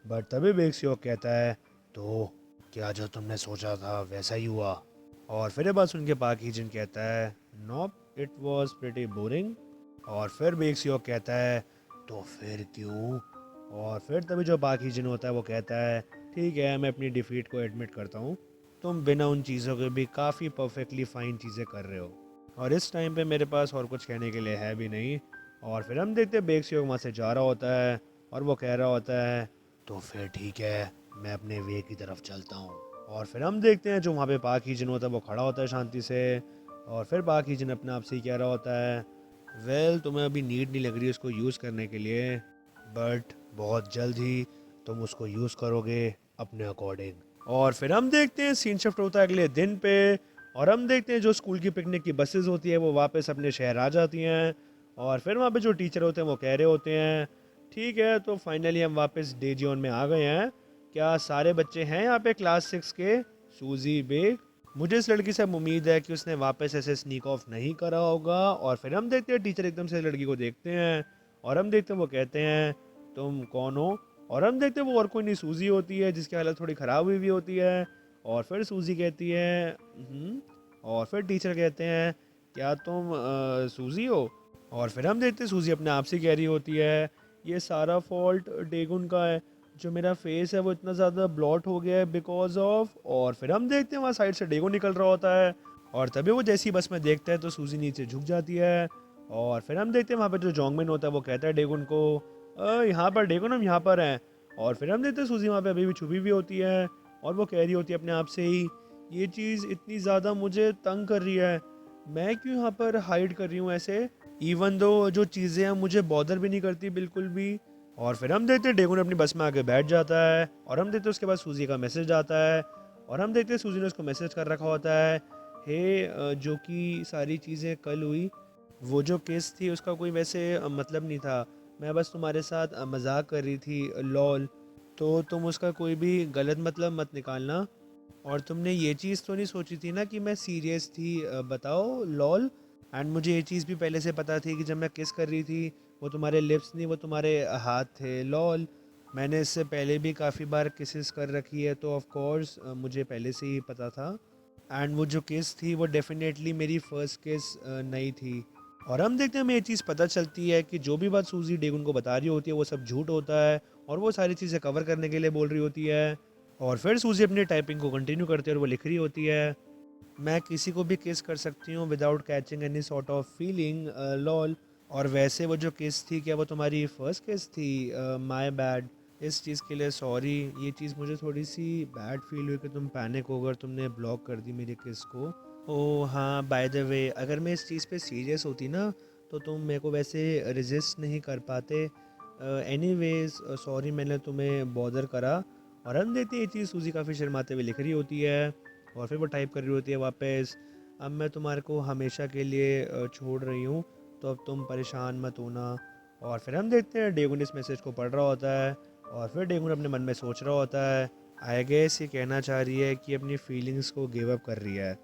बट तभी बेक्सियोक कहता है, तो क्या जो तुमने सोचा था वैसा ही हुआ? और फिर ये बात सुन के पाक हीजन कहता है, knob, it was pretty boring. और फिर बेक्सियोक कहता है, तो फिर क्यों? और फिर तभी जो पाक हीजन होता है वो कहता है, ठीक है, मैं अपनी डिफीट को एडमिट करता हूँ, तुम बिना उन चीज़ों के भी काफ़ी परफेक्टली फ़ाइन चीज़ें कर रहे हो, और इस टाइम पे मेरे पास और कुछ कहने के लिए है भी नहीं। और फिर हम देखते हैं बेक्सियोक वहाँ से जा रहा होता है और वो कह रहा होता है, तो फिर ठीक है, मैं अपने वे की तरफ चलता हूँ। और फिर हम देखते हैं जो वहाँ पे पाक हीजन होता है वो खड़ा होता है शांति से, और फिर पाक हीजन अपने आप से ही कह रहा होता है, वेल, तुम्हें अभी नीड नहीं लग रही उसको यूज़ करने के लिए, बट बहुत जल्द ही तुम उसको यूज़ करोगे अपने अकॉर्डिंग। और फिर हम देखते हैं सीन शिफ्ट होता है अगले दिन पे, और हम देखते हैं जो स्कूल की पिकनिक की बसेस होती है वो वापस अपने शहर आ जाती हैं, और फिर वहाँ पे जो टीचर होते हैं वो कह रहे होते हैं, ठीक है, तो फाइनली हम वापस डे जियोन में आ गए हैं, क्या सारे बच्चे हैं यहाँ पे क्लास 6 के? सूजी बेग, मुझे इस लड़की से उम्मीद है कि उसने वापस ऐसे स्नीक ऑफ नहीं करा होगा। और फिर हम देखते हैं टीचर एकदम से लड़की को देखते हैं, और हम देखते हैं वो कहते हैं, तुम कौन हो? और हम देखते हैं वो और कोई नहीं सूजी होती है, जिसकी हालत थोड़ी ख़राब हुई हुई होती है। और फिर सूजी कहती है, और फिर टीचर कहते हैं, क्या तुम सूजी हो? और फिर हम देखते हैं सूजी अपने आप से कह रही होती है, ये सारा फॉल्ट डेगुन का है, जो मेरा फेस है वो इतना ज़्यादा ब्लॉट हो गया है बिकॉज ऑफ। और फिर हम देखते हैं वहाँ साइड से डेगो निकल रहा होता है, और तभी वो जैसी बस में देखता है तो सूजी नीचे झुक जाती है। और फिर हम देखते हैं वहाँ पर जो जोंगमिन होता है वो कहता है डेगुन को, यहाँ पर डेगुन, हम यहाँ पर हैं। और फिर हम देखते हैं सूजी वहाँ पे अभी भी छुपी हुई होती है, और वो कह रही होती है अपने आप से ही, ये चीज़ इतनी ज़्यादा मुझे तंग कर रही है, मैं क्यों यहाँ पर हाइड कर रही हूँ ऐसे, इवन दो जो चीज़ें हैं मुझे बॉदर भी नहीं करती बिल्कुल भी। और फिर हम देखते हैं डेगुन अपनी बस में आके बैठ जाता है, और हम देखते हैं उसके बाद सूजी का मैसेज आता है, और हम देखते हैं सूजी ने उसको मैसेज कर रखा होता है, हे जो कि सारी चीज़ें कल हुई, वो जो केस थी उसका कोई वैसे मतलब नहीं था, मैं बस तुम्हारे साथ मजाक कर रही थी, लॉल, तो तुम उसका कोई भी गलत मतलब मत निकालना। और तुमने ये चीज़ तो नहीं सोची थी ना कि मैं सीरियस थी, बताओ लॉल। एंड मुझे ये चीज़ भी पहले से पता थी कि जब मैं किस कर रही थी वो तुम्हारे लिप्स नहीं, वो तुम्हारे हाथ थे, लॉल। मैंने इससे पहले भी काफ़ी बार किसेस कर रखी है, तो ऑफ कोर्स मुझे पहले से ही पता था। एंड वो जो किस थी वो डेफिनेटली मेरी फ़र्स्ट किस नहीं थी। और हम देखते हैं हमें ये चीज़ पता चलती है कि जो भी बात सूजी डेगुन को बता रही होती है वो सब झूठ होता है, और वो सारी चीज़ें कवर करने के लिए बोल रही होती है। और फिर सूजी अपनी टाइपिंग को कंटिन्यू करती है और वो लिख रही होती है, मैं किसी को भी किस कर सकती हूँ without catching any sort of feeling, lol. और वैसे वो जो किस थी, क्या वो तुम्हारी फर्स्ट किस थी? माय बैड, इस चीज़ के लिए सॉरी, ये चीज़ मुझे थोड़ी सी बैड फील हुई कि तुम पैनिक होकर तुमने ब्लॉक कर दी मेरी किस को। ओह हाँ, बाय द वे, अगर मैं इस चीज़ पे सीरियस होती ना तो तुम मेरे को वैसे रेजिस्ट नहीं कर पाते। एनीवेज सॉरी, मैंने तुम्हें बॉदर करा। और हम देखते हैं ये चीज़ सूजी काफ़ी शर्माते हुए लिख रही होती है, और फिर वो टाइप कर रही होती है वापस, अब मैं तुम्हारे को हमेशा के लिए छोड़ रही हूँ, तो अब तुम परेशान मत होना। और फिर हम देखते हैं डेगुन इस मैसेज को पढ़ रहा होता है, और फिर डेगुन अपने मन में सोच रहा होता है, आई गेस ये कहना चाह रही है कि अपनी फीलिंग्स को गिव अप कर रही है।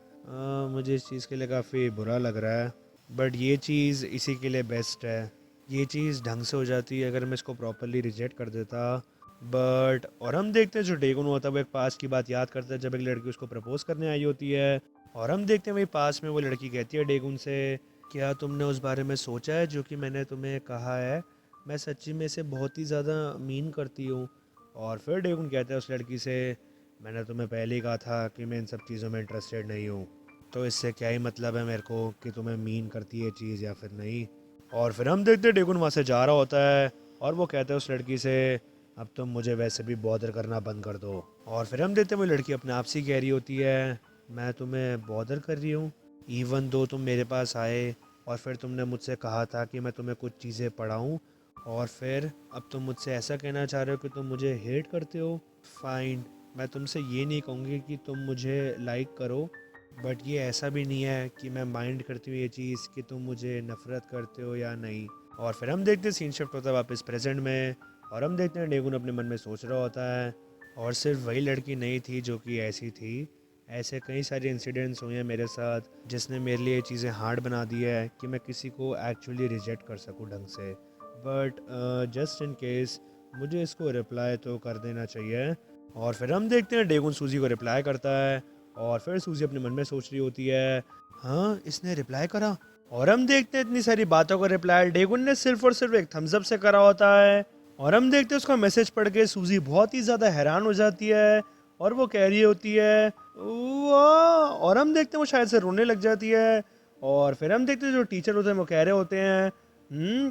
मुझे इस चीज़ के लिए काफ़ी बुरा लग रहा है, बट ये चीज़ इसी के लिए बेस्ट है, ये चीज़ ढंग से हो जाती है अगर मैं इसको प्रॉपरली रिजेक्ट कर देता। बट और हम देखते हैं जो डेगुन होता है वो एक पास की बात याद करता है जब एक लड़की उसको प्रपोज करने आई होती है। और हम देखते हैं वही पास में वो लड़की कहती है डेगुन से, क्या तुमने उस बारे में सोचा है जो कि मैंने तुम्हें कहा है, मैं सच्ची में इसे बहुत ही ज़्यादा मीन करती हूँ। और फिर डेगुन कहता है उस लड़की से, मैंने तुम्हें पहले ही कहा था कि मैं इन सब चीज़ों में इंटरेस्टेड नहीं हूँ, तो इससे क्या ही मतलब है मेरे को कि तुम्हें मीन करती है चीज़ या फिर नहीं। और फिर हम देखते हैं डेगुन वहाँ से जा रहा होता है, और वो कहता है उस लड़की से, अब तुम मुझे वैसे भी बॉदर करना बंद कर दो। और फिर हम देखते हैं वो लड़की अपने आप से ही कह रही होती है, मैं तुम्हें बॉदर कर रही हूँ, इवन दो तुम मेरे पास आए और फिर तुमने मुझसे कहा था कि मैं तुम्हें कुछ चीज़ें पढ़ाऊँ, और फिर अब तुम मुझसे ऐसा कहना चाह रहे हो कि तुम मुझे हेट करते हो। फाइन, मैं तुमसे ये नहीं कहूँगी कि तुम मुझे लाइक करो, बट ये ऐसा भी नहीं है कि मैं माइंड करती हूँ ये चीज़ कि तुम मुझे नफ़रत करते हो या नहीं। और फिर हम देखते हैं सीन शिफ्ट होता है वापस प्रेजेंट में, और हम देखते हैं डेगुन अपने मन में सोच रहा होता है, और सिर्फ वही लड़की नहीं थी जो कि ऐसी थी, ऐसे कई सारे इंसिडेंट्स हुए हैं मेरे साथ जिसने मेरे लिए ये चीज़ें हार्ड बना दी है कि मैं किसी को एक्चुअली रिजेक्ट कर सकूं ढंग से। बट जस्ट इन केस मुझे इसको रिप्लाई तो कर देना चाहिए। और फिर हम देखते हैं डेगुन सूजी को रिप्लाई करता है और फिर सूजी अपने मन में सोच रही होती है, हाँ इसने रिप्लाई करा। और हम देखते हैं इतनी सारी बातों का रिप्लाई डेगुन ने सिर्फ और सिर्फ एक थम्स अप से करा होता है। और हम देखते हैं उसका मैसेज पढ़ के सूजी बहुत ही ज़्यादा हैरान हो जाती है और वो कह रही होती है वाह। और हम देखते हैं वो शायद से रोने लग जाती है। और फिर हम देखते हैं जो टीचर होते हैं वो कह रहे होते हैं,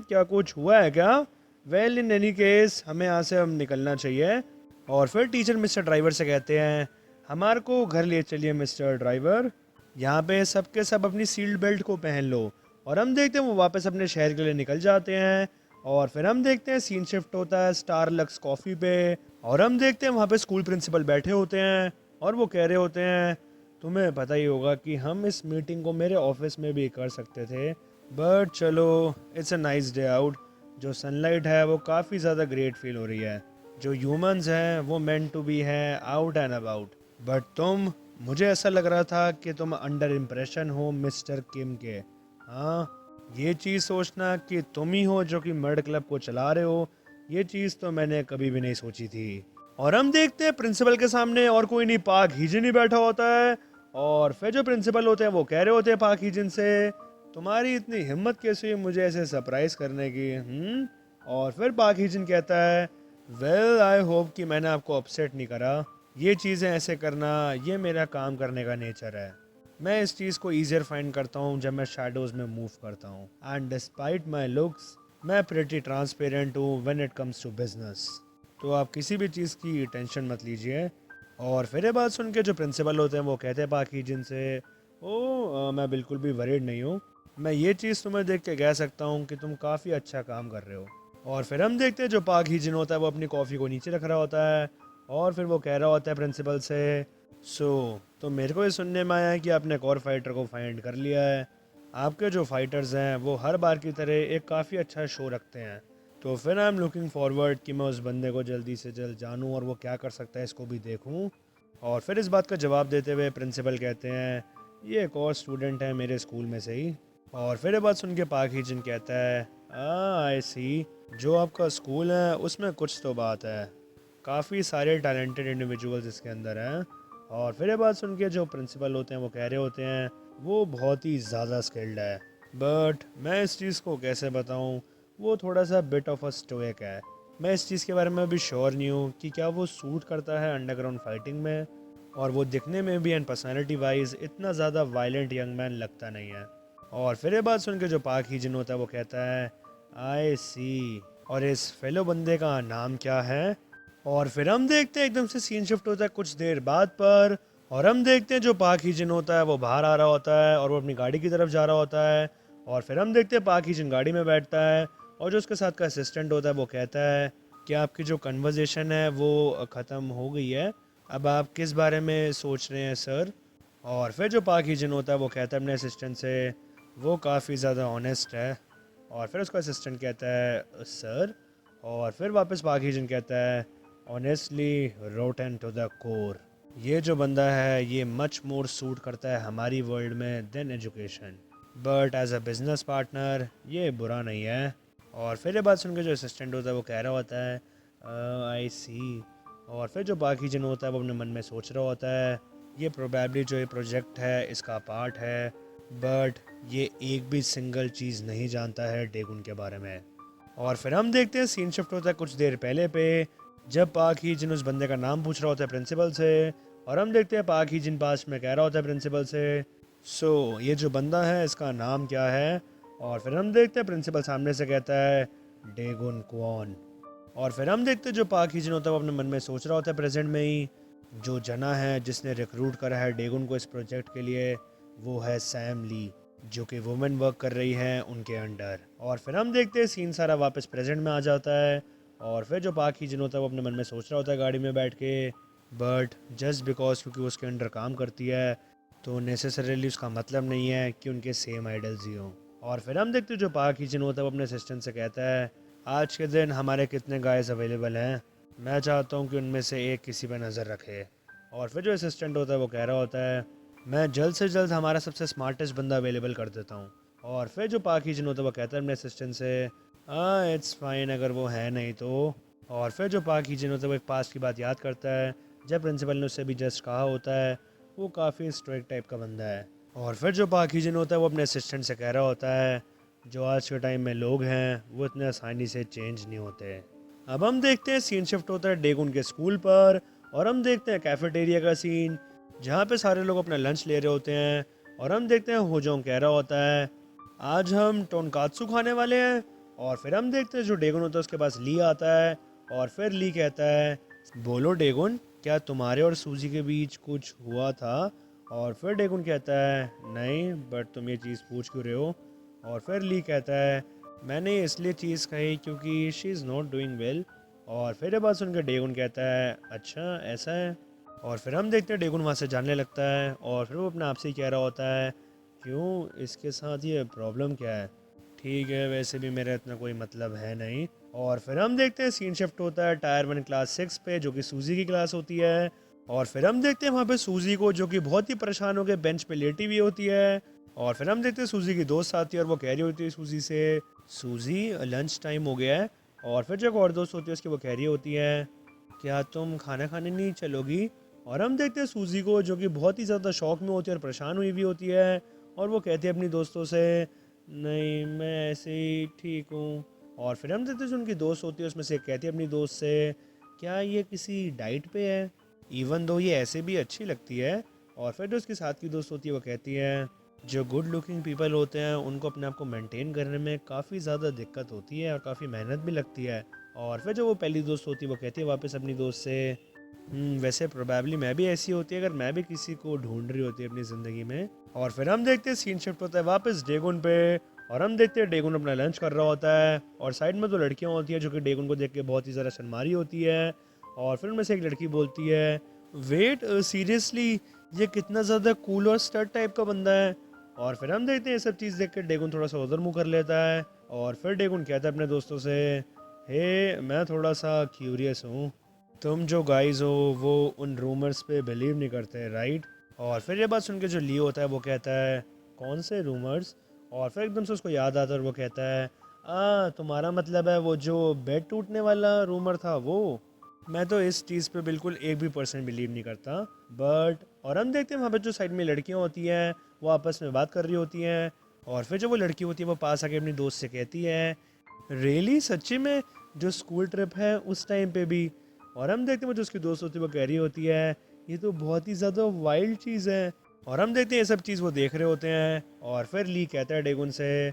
क्या कुछ हुआ है क्या? वेल इन एनी केस हमें यहाँ से हम निकलना चाहिए। और फिर टीचर मिस्टर ड्राइवर से कहते हैं, हमारे को घर ले चलिए मिस्टर ड्राइवर, यहाँ पे सबके सब अपनी सील्ड बेल्ट को पहन लो। और हम देखते हैं वो वापस अपने शहर के लिए निकल जाते हैं। और फिर हम देखते हैं सीन शिफ्ट होता है स्टार लक्स कॉफ़ी पे। और हम देखते हैं वहाँ पे स्कूल प्रिंसिपल बैठे होते हैं और वो कह रहे होते हैं, तुम्हें पता ही होगा कि हम इस मीटिंग को मेरे ऑफिस में भी कर सकते थे, बट चलो it's a nice day out. जो सनलाइट है वो काफ़ी ज़्यादा ग्रेट फील हो रही है। जो ह्यूमंस हैं वो मेंट टू बी हैं आउट एंड अबाउट। बट तुम, मुझे ऐसा लग रहा था कि तुम अंडर इम्प्रेशन हो मिस्टर किम के। हाँ, ये चीज़ सोचना कि तुम ही हो जो कि मर्ड क्लब को चला रहे हो, ये चीज़ तो मैंने कभी भी नहीं सोची थी। और हम देखते हैं प्रिंसिपल के सामने और कोई नहीं पाक हीजन ही बैठा होता है। और फिर जो प्रिंसिपल होते हैं वो कह रहे होते हैं पाक हीजन से, तुम्हारी इतनी हिम्मत कैसे हुई मुझे ऐसे सरप्राइज करने की? और फिर पाक हीजन कहता है, वेल आई होप कि मैंने आपको अपसेट नहीं करा। ये चीज़ें ऐसे करना ये मेरा काम करने का नेचर है। मैं इस चीज़ को ईजियर फाइंड करता हूँ जब मैं शैडोज़ में मूव करता हूँ। एंड डिस्पाइट माई लुक्स मैं प्रेटी ट्रांसपेरेंट हूँ when it comes to business. तो आप किसी भी चीज़ की टेंशन मत लीजिए। और फिर ये बात सुन के जो प्रिंसिपल होते हैं वो कहते हैं पाक हीजन से, मैं बिल्कुल भी वरीड नहीं हूँ। मैं ये चीज़ तुम्हें देख के कह सकता हूँ कि तुम काफ़ी अच्छा काम कर रहे हो। और फिर हम देखते हैं जो पाक हीजन होता है वो अपनी कॉफ़ी को नीचे रख रहा होता है और फिर वो कह रहा होता है प्रिंसिपल से, तो मेरे को ये सुनने में आया है कि आपने एक और फाइटर को फाइंड कर लिया है। आपके जो फाइटर्स हैं वो हर बार की तरह एक काफ़ी अच्छा शो रखते हैं। तो फिर आई एम लुकिंग फॉरवर्ड कि मैं उस बंदे को जल्दी से जल्द जानूं और वो क्या कर सकता है इसको भी देखूं। और फिर इस बात का जवाब देते हुए प्रिंसिपल कहते हैं, ये एक और स्टूडेंट है मेरे स्कूल में से ही। और फिर ये बात सुन के पाक हीजन कहता है, आई सी, जो आपका स्कूल है उसमें कुछ तो बात है, काफ़ी सारे टैलेंटेड इंडिविजुअल्स इसके अंदर हैं। और फिर ये बात सुन के जो प्रिंसिपल होते हैं वो कह रहे होते हैं, वो बहुत ही ज़्यादा स्किल्ड है, बट मैं इस चीज़ को कैसे बताऊं, वो थोड़ा सा बिट ऑफ अ स्टोइक है। मैं इस चीज़ के बारे में अभी श्योर नहीं हूँ कि क्या वो सूट करता है अंडरग्राउंड फाइटिंग में। और वो दिखने में भी एंड पर्सनैलिटी वाइज इतना ज़्यादा वायलेंट यंग मैन लगता नहीं है। और फिर ये बात सुन के जो पाक हीजन होता है वो कहता है, आई सी, और इस फेलो बंदे का नाम क्या है? और फिर हम देखते हैं एकदम से सीन शिफ्ट होता है कुछ देर बाद पर। और हम देखते हैं जो पाक हीजन होता है वो बाहर आ रहा होता है और वो अपनी गाड़ी की तरफ जा रहा होता है। और फिर हम देखते हैं पाक हीजन गाड़ी में बैठता है और जो उसके साथ का असिस्टेंट होता है वो कहता है कि आपकी जो कन्वर्जेशन है वो ख़त्म हो गई है, अब आप किस बारे में सोच रहे हैं सर? और फिर जो पाक हीजन होता है वो कहता है अपने असिस्टेंट से, वो काफ़ी ज़्यादा ऑनेस्ट है। और फिर उसका असिस्टेंट कहता है सर। और फिर वापस पाक हीजन कहता है, honestly rotten to the core, ये जो बंदा है ये मच मोर सूट करता है हमारी वर्ल्ड में then education, but as a business partner ये बुरा नहीं है। और फिर ये बात सुन के जो असिस्टेंट होता है वो कह रहा होता है, आई सी। और फिर जो बाकी जन होता है वो अपने मन में सोच रहा होता है, ये प्रोबेबली जो ये प्रोजेक्ट है इसका पार्ट है, बट ये एक भी सिंगल चीज़ नहीं जानता है डेगुन के बारे में। और फिर हम देखते हैं सीन शिफ्ट होता है कुछ देर पहले पे, जब पाक ही जिन उस बंदे का नाम पूछ रहा होता है प्रिंसिपल से। और हम देखते हैं पाक ही जिन पास में कह रहा होता है प्रिंसिपल से, ये जो बंदा है इसका नाम क्या है? और फिर हम देखते हैं प्रिंसिपल सामने से कहता है, डेगुन क्वान। और फिर हम देखते हैं जो पाक ही जिन होता है वो अपने मन में सोच रहा होता है प्रेजेंट में ही, जो जना है जिसने रिक्रूट करा है डेगुन को इस प्रोजेक्ट के लिए, वो है सैम ली, जो कि वुमेन वर्क कर रही हैं उनके अंडर। और फिर हम देखते हैं सीन सारा वापस प्रेजेंट में आ जाता है। और फिर जो पाक ही जिन होता है वो अपने मन में सोच रहा होता है गाड़ी में बैठ के, बट जस्ट बिकॉज क्योंकि वो उसके अंडर काम करती है तो नेसेसरीली उसका मतलब नहीं है कि उनके सेम आइडल्स ही हों। और फिर हम देखते हैं जो पाक ही जिन होता है वो अपने असिस्टेंट से कहता है, आज के दिन हमारे कितने गाइस अवेलेबल हैं, मैं चाहता हूँ कि उनमें से एक किसी पर नज़र रखे। और फिर जो असिस्टेंट होता है वो कह रहा होता है मैं जल्द से जल्द हमारा सबसे स्मार्टेस्ट बंदा अवेलेबल कर देता हूँ। और फिर जो पाक ही जिन होता है वो कहता है अपने असिस्टेंट से हाँ इट्स फाइन अगर वो है नहीं तो। और फिर जो पाक ही जिन होता है वो एक पास्ट की बात याद करता है जब प्रिंसिपल ने उससे भी जस्ट कहा होता है वो काफ़ी स्ट्रिक्ट टाइप का बंदा है। और फिर जो पाक ही जिन होता है वो अपने असिस्टेंट से कह रहा होता है जो आज के टाइम में लोग हैं वो इतने आसानी से चेंज नहीं होते। अब हम देखते हैं सीन शिफ्ट होता है डेगुन के स्कूल पर और हम देखते हैं कैफेटेरिया का सीन जहाँ पे सारे लोग अपना लंच ले रहे होते हैं। और हम देखते हैं होजोंग कह रहा होता है आज हम टोनकात्सु खाने वाले हैं। और फिर हम देखते हैं जो डेगुन होता है उसके पास ली आता है और फिर ली कहता है बोलो डेगुन क्या तुम्हारे और सूजी के बीच कुछ हुआ था। और फिर डेगुन कहता है नहीं बट तुम ये चीज़ पूछ क्यों रहे हो। और फिर ली कहता है मैंने इसलिए चीज़ कही क्योंकि she is not doing well. और फिर ये बात सुनकर डेगुन कहता है अच्छा ऐसा है। और फिर हम देखते हैं डेगुन वहाँ से जानने लगता है और फिर वो अपने आप से ही कह रहा होता है क्यों इसके साथ ये प्रॉब्लम क्या है। ठीक है वैसे भी मेरा इतना कोई मतलब है नहीं। और फिर हम देखते हैं सीन शिफ्ट होता है टायर 1 क्लास 6 पे जो कि सूजी की क्लास होती है। और फिर हम देखते हैं वहाँ पे सूजी को जो कि बहुत ही परेशान होकर बेंच पे लेटी हुई होती है। और फिर हम देखते हैं सूजी की दोस्त आती है और वो कह रही होती है सूजी से सूजी लंच टाइम हो गया है। और फिर जो एक और दोस्त होती है उसकी वो कह रही होती है क्या तुम खाना खाने नहीं चलोगी। और हम देखते हैं सूजी को जो कि बहुत ही ज़्यादा शौक में होती है और परेशान हुई भी होती है और वो कहती है अपनी दोस्तों से नहीं मैं ऐसे ही ठीक हूँ। और फिर हम देखते हैं जो उनकी दोस्त होती है उसमें से एक कहती है अपनी दोस्त से क्या ये किसी डाइट पे है इवन दो ये ऐसे भी अच्छी लगती है। और फिर जो उसके साथ की दोस्त होती है वो कहती है जो गुड लुकिंग पीपल होते हैं उनको अपने आप को मेंटेन करने में काफ़ी ज़्यादा दिक्कत होती है और काफ़ी मेहनत भी लगती है। और फिर जो वो पहली दोस्त होती है वो कहती है वापस अपनी दोस्त से वैसे प्रोबेबली मैं भी ऐसी होती है अगर मैं भी किसी को ढूंढ रही होती है अपनी ज़िंदगी में। और फिर हम देखते हैं सीन शिफ्ट होता है वापस डेगुन पे और हम देखते हैं डेगुन अपना लंच कर रहा होता है और साइड में दो लड़कियां होती हैं जो कि डेगुन को देख के बहुत ही ज़्यादा शर्मा रही होती है। और फिर उनमें से एक लड़की बोलती है वेट सीरियसली ये कितना ज़्यादा कूल और स्टड टाइप का बंदा है। और फिर हम देखते हैं ये सब चीज़ देख कर डेगुन थोड़ा सा उधर मुँह कर लेता है। और फिर डेगुन कहता है अपने दोस्तों से हे मैं थोड़ा सा क्यूरियस हूँ तुम जो गाइज हो वो उन रूमर्स पे बिलीव नहीं करते राइट। और फिर ये बात सुन के जो ली होता है वो कहता है कौन से रूमर्स। और फिर एकदम से उसको याद आता है और वो कहता है तुम्हारा मतलब है वो जो बेड टूटने वाला रूमर था वो। मैं तो इस चीज़ पे बिल्कुल एक भी परसेंट बिलीव नहीं करता बट। और हम देखते हैं वहाँ पे जो साइड में लड़कियाँ होती हैं वो आपस में बात कर रही होती हैं। और फिर जो वो लड़की होती है वो पास आके अपनी दोस्त से कहती है रियली सच्ची में जो स्कूल ट्रिप है उस टाइम पे भी। और हम देखते हैं वो जो उसकी दोस्त होती है वो कह रही होती है ये तो बहुत ही ज़्यादा वाइल्ड चीज़ है। और हम देखते हैं ये सब चीज़ वो देख रहे होते हैं। और फिर ली कहता है डेगुन से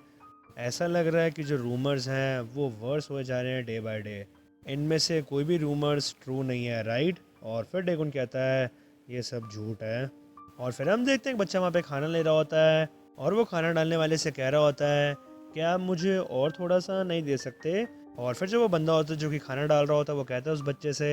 ऐसा लग रहा है कि जो रूमर्स हैं वो वर्स हो जा रहे हैं डे बाय डे इनमें से कोई भी रूमर्स ट्रू नहीं है राइट। और फिर डेगुन कहता है ये सब झूठ है। और फिर हम देखते हैं कि बच्चा वहाँ पे खाना ले रहा होता है और वो खाना डालने वाले से कह रहा होता है क्या आप मुझे और थोड़ा सा नहीं दे सकते। और फिर जो वो बंदा होता है जो कि खाना डाल रहा होता है वो कहता है उस बच्चे से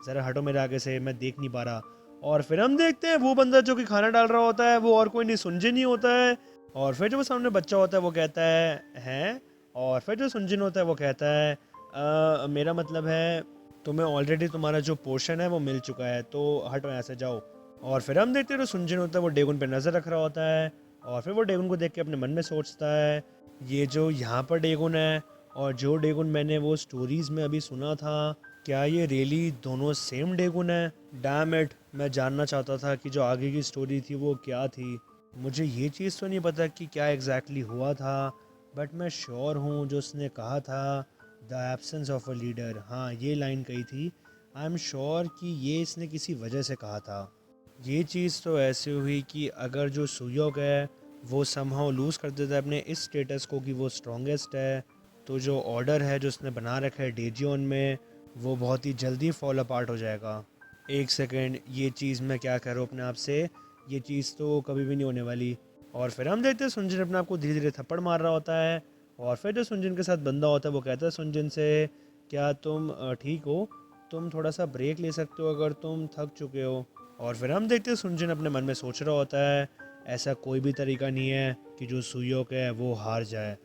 ज़रा हटो मेरे आगे से मैं देख नहीं पा रहा। और फिर हम देखते हैं वो बंदा जो कि खाना डाल रहा होता है वो और कोई नहीं सुनजिन ही होता है। और फिर जो वो सामने बच्चा होता है वो कहता है हैं। और फिर जो सुनजिन होता है वो कहता है मेरा मतलब है तुम्हें ऑलरेडी तुम्हारा जो पोर्शन है वो मिल चुका है तो हटो यहाँ से जाओ। और फिर हम देखते हैं जो सुनजिन होता है वो डेगुन पे नज़र रख रहा होता है। और फिर वो डेगुन को देख के अपने मन में सोचता है ये जो यहाँ पर डेगुन है और जो डेगुन मैंने वो स्टोरीज़ में अभी सुना था क्या ये रियली दोनों सेम डेगुन है। डैम इट मैं जानना चाहता था कि जो आगे की स्टोरी थी वो क्या थी। मुझे ये चीज़ तो नहीं पता कि क्या एग्जैक्टली हुआ था बट मैं श्योर हूँ जो उसने कहा था the absence of a leader हाँ ये लाइन कही थी। आई एम श्योर कि ये इसने किसी वजह से कहा था। ये चीज़ तो ऐसे हुई कि अगर जो सुयोग है वो समहाउ लूज़ कर देता है अपने इस स्टेटस को कि वो स्ट्रॉन्गेस्ट है तो जो ऑर्डर है जो उसने बना रखा है डेजियन में वो बहुत ही जल्दी फॉल अपार्ट हो जाएगा। एक सेकेंड ये चीज़ मैं क्या कह रहा हूँ अपने आप से ये चीज़ तो कभी भी नहीं होने वाली। और फिर हम देखते हैं सुनजिन अपने आप को धीरे धीरे थप्पड़ मार रहा होता है। और फिर जो सुनजिन के साथ बंदा होता है वो कहता है सुनजिन से क्या तुम ठीक हो तुम थोड़ा सा ब्रेक ले सकते हो अगर तुम थक चुके हो। और फिर हम देखते हैं सुनजिन अपने मन में सोच रहा होता है ऐसा कोई भी तरीका नहीं है कि जो सुयोक है वो हार जाए।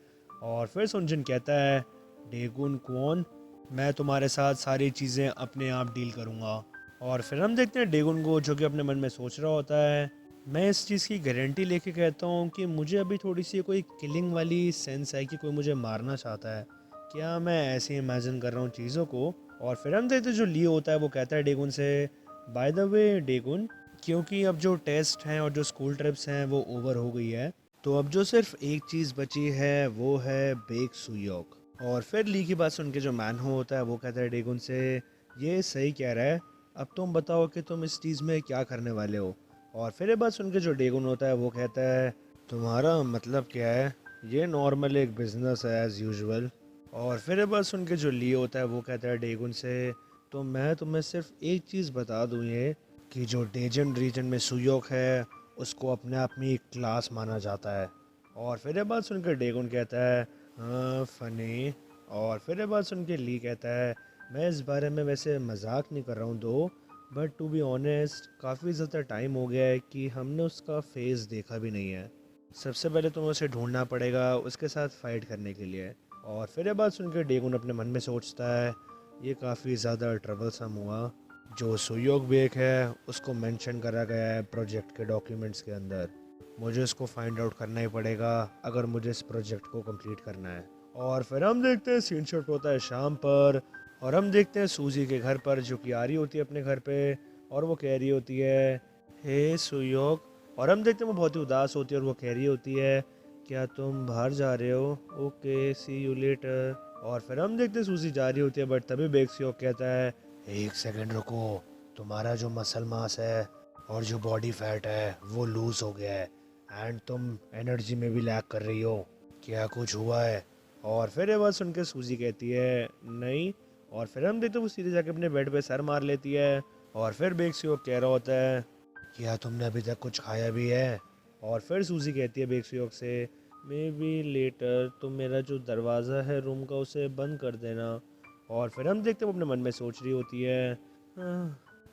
और फिर सुनजिन कहता है डेगुन क्वोन मैं तुम्हारे साथ सारी चीज़ें अपने आप डील करूँगा। और फिर हम देखते हैं डेगुन को, जो कि अपने मन में सोच रहा होता है, मैं इस चीज़ की गारंटी लेके कहता हूँ कि मुझे अभी थोड़ी सी कोई किलिंग वाली सेंस है कि कोई मुझे मारना चाहता है। क्या मैं ऐसे इमेजिन कर रहा हूँ चीज़ों को। और फिर हम देखते हैं जो लियो होता है वो कहता है डेगुन से, बाय द वे डेगुन, क्योंकि अब जो टेस्ट हैं और जो स्कूल ट्रिप्स हैं वो ओवर हो गई है, तो अब जो सिर्फ एक चीज़ बची है वो है बेक सुयोक। और फिर ली की बात सुन के जो मैन हो होता है वो कहता है डेगुन से, ये सही कह रहा है, अब तुम बताओ कि तुम इस चीज़ में क्या करने वाले हो। और फिर ये बात सुन के जो डेगुन होता है वो कहता है, तुम्हारा मतलब क्या है, ये नॉर्मल एक बिजनेस है एज़ यूजुअल। और फिर ये बात सुन के जो ली होता है वो कहता है डेगुन से, तो मैं तुम्हें सिर्फ एक चीज़ बता दूँ, ये कि जो डेजन रीजन में सुयोक है उसको अपने आप में एक क्लास माना जाता है। और फिर ये बात सुनकर डेगुन कहता है, हाँ फनी। और फिर ये बात सुन के ली कहता है, मैं इस बारे में वैसे मजाक नहीं कर रहा हूँ दो, बट टू बी ऑनेस्ट काफ़ी ज़्यादा टाइम हो गया है कि हमने उसका फेस देखा भी नहीं है। सबसे पहले तुम्हें उसे ढूंढना पड़ेगा उसके साथ फाइट करने के लिए। और फिर ये बात सुनकर डेगुन अपने मन में सोचता है, ये काफ़ी ज़्यादा ट्रबलसम हुआ। जो सुयोग बेक है उसको मेंशन करा गया है प्रोजेक्ट के डॉक्यूमेंट्स के अंदर, मुझे इसको फाइंड आउट करना ही पड़ेगा अगर मुझे इस प्रोजेक्ट को कंप्लीट करना है। और फिर हम देखते हैं सीन शिफ्ट होता है शाम पर, और हम देखते हैं सूजी के घर पर, जो कि आ रही होती है अपने घर पे, और वो कह रही होती है, हे सुयोग। और हम देखते हैं वो बहुत ही उदास होती है और वो कह रही होती है, क्या तुम बाहर जा रहे हो, ओके सी यू लेटर। और फिर हम देखते हैं सूजी जा रही होती है, बट तभी बेक सुयोग कहता है, एक सेकंड रुको, तुम्हारा जो मसल मास है और जो बॉडी फैट है वो लूज हो गया है, एंड तुम एनर्जी में भी लैक कर रही हो, क्या कुछ हुआ है। और फिर ये बात सुन के सूजी कहती है, नहीं। और फिर हम देखते वो सीधे जाके अपने बेड पे सर मार लेती है। और फिर बेक सुयोग कह रहा होता है, क्या तुमने अभी तक कुछ खाया भी है। और फिर सूजी कहती है बेक सुयोग से, मे बी लेटर, तुम मेरा जो दरवाज़ा है रूम का उसे बंद कर देना। और फिर हम देखते वो अपने मन में सोच रही होती है,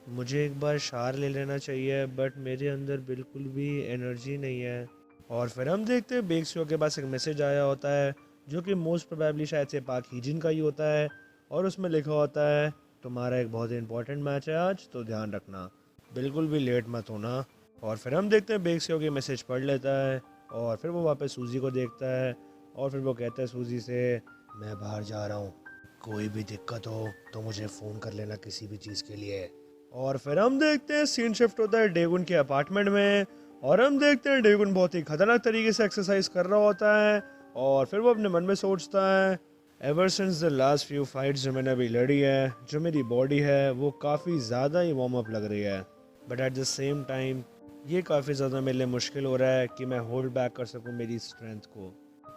मुझे एक बार शार ले लेना चाहिए बट मेरे अंदर बिल्कुल भी एनर्जी नहीं है। और फिर हम देखते हैं बेक सुयोग के पास एक मैसेज आया होता है, जो कि मोस्ट प्रोबेबली शायद से पाक हीजिन का ही होता है। और उसमें लिखा होता है, तुम्हारा एक बहुत ही इंपॉर्टेंट मैच है आज, तो ध्यान रखना, बिल्कुल भी लेट मत होना। और फिर हम देखते हैं बेक सुयोग ये मैसेज पढ़ लेता है, और फिर वो वापस सूजी को देखता है, और फिर वो कहता है सूजी से, मैं बाहर जा रहा हूँ, कोई भी दिक्कत हो तो मुझे फ़ोन कर लेना किसी भी चीज़ के लिए। और फिर हम देखते हैं सीन शिफ्ट होता है डेगुन के अपार्टमेंट में, और हम देखते हैं डेगुन बहुत ही खतरनाक तरीके से एक्सरसाइज कर रहा होता है। और फिर वो अपने मन में सोचता है, ever since the last few fights जो मैंने अभी लड़ी है, जो मेरी बॉडी है वो काफ़ी ज़्यादा ही वार्म अप लग रही है, but at the same time ये काफ़ी ज़्यादा मेरे लिए मुश्किल हो रहा है कि मैं होल्ड बैक कर सकूँ मेरी स्ट्रेंथ को।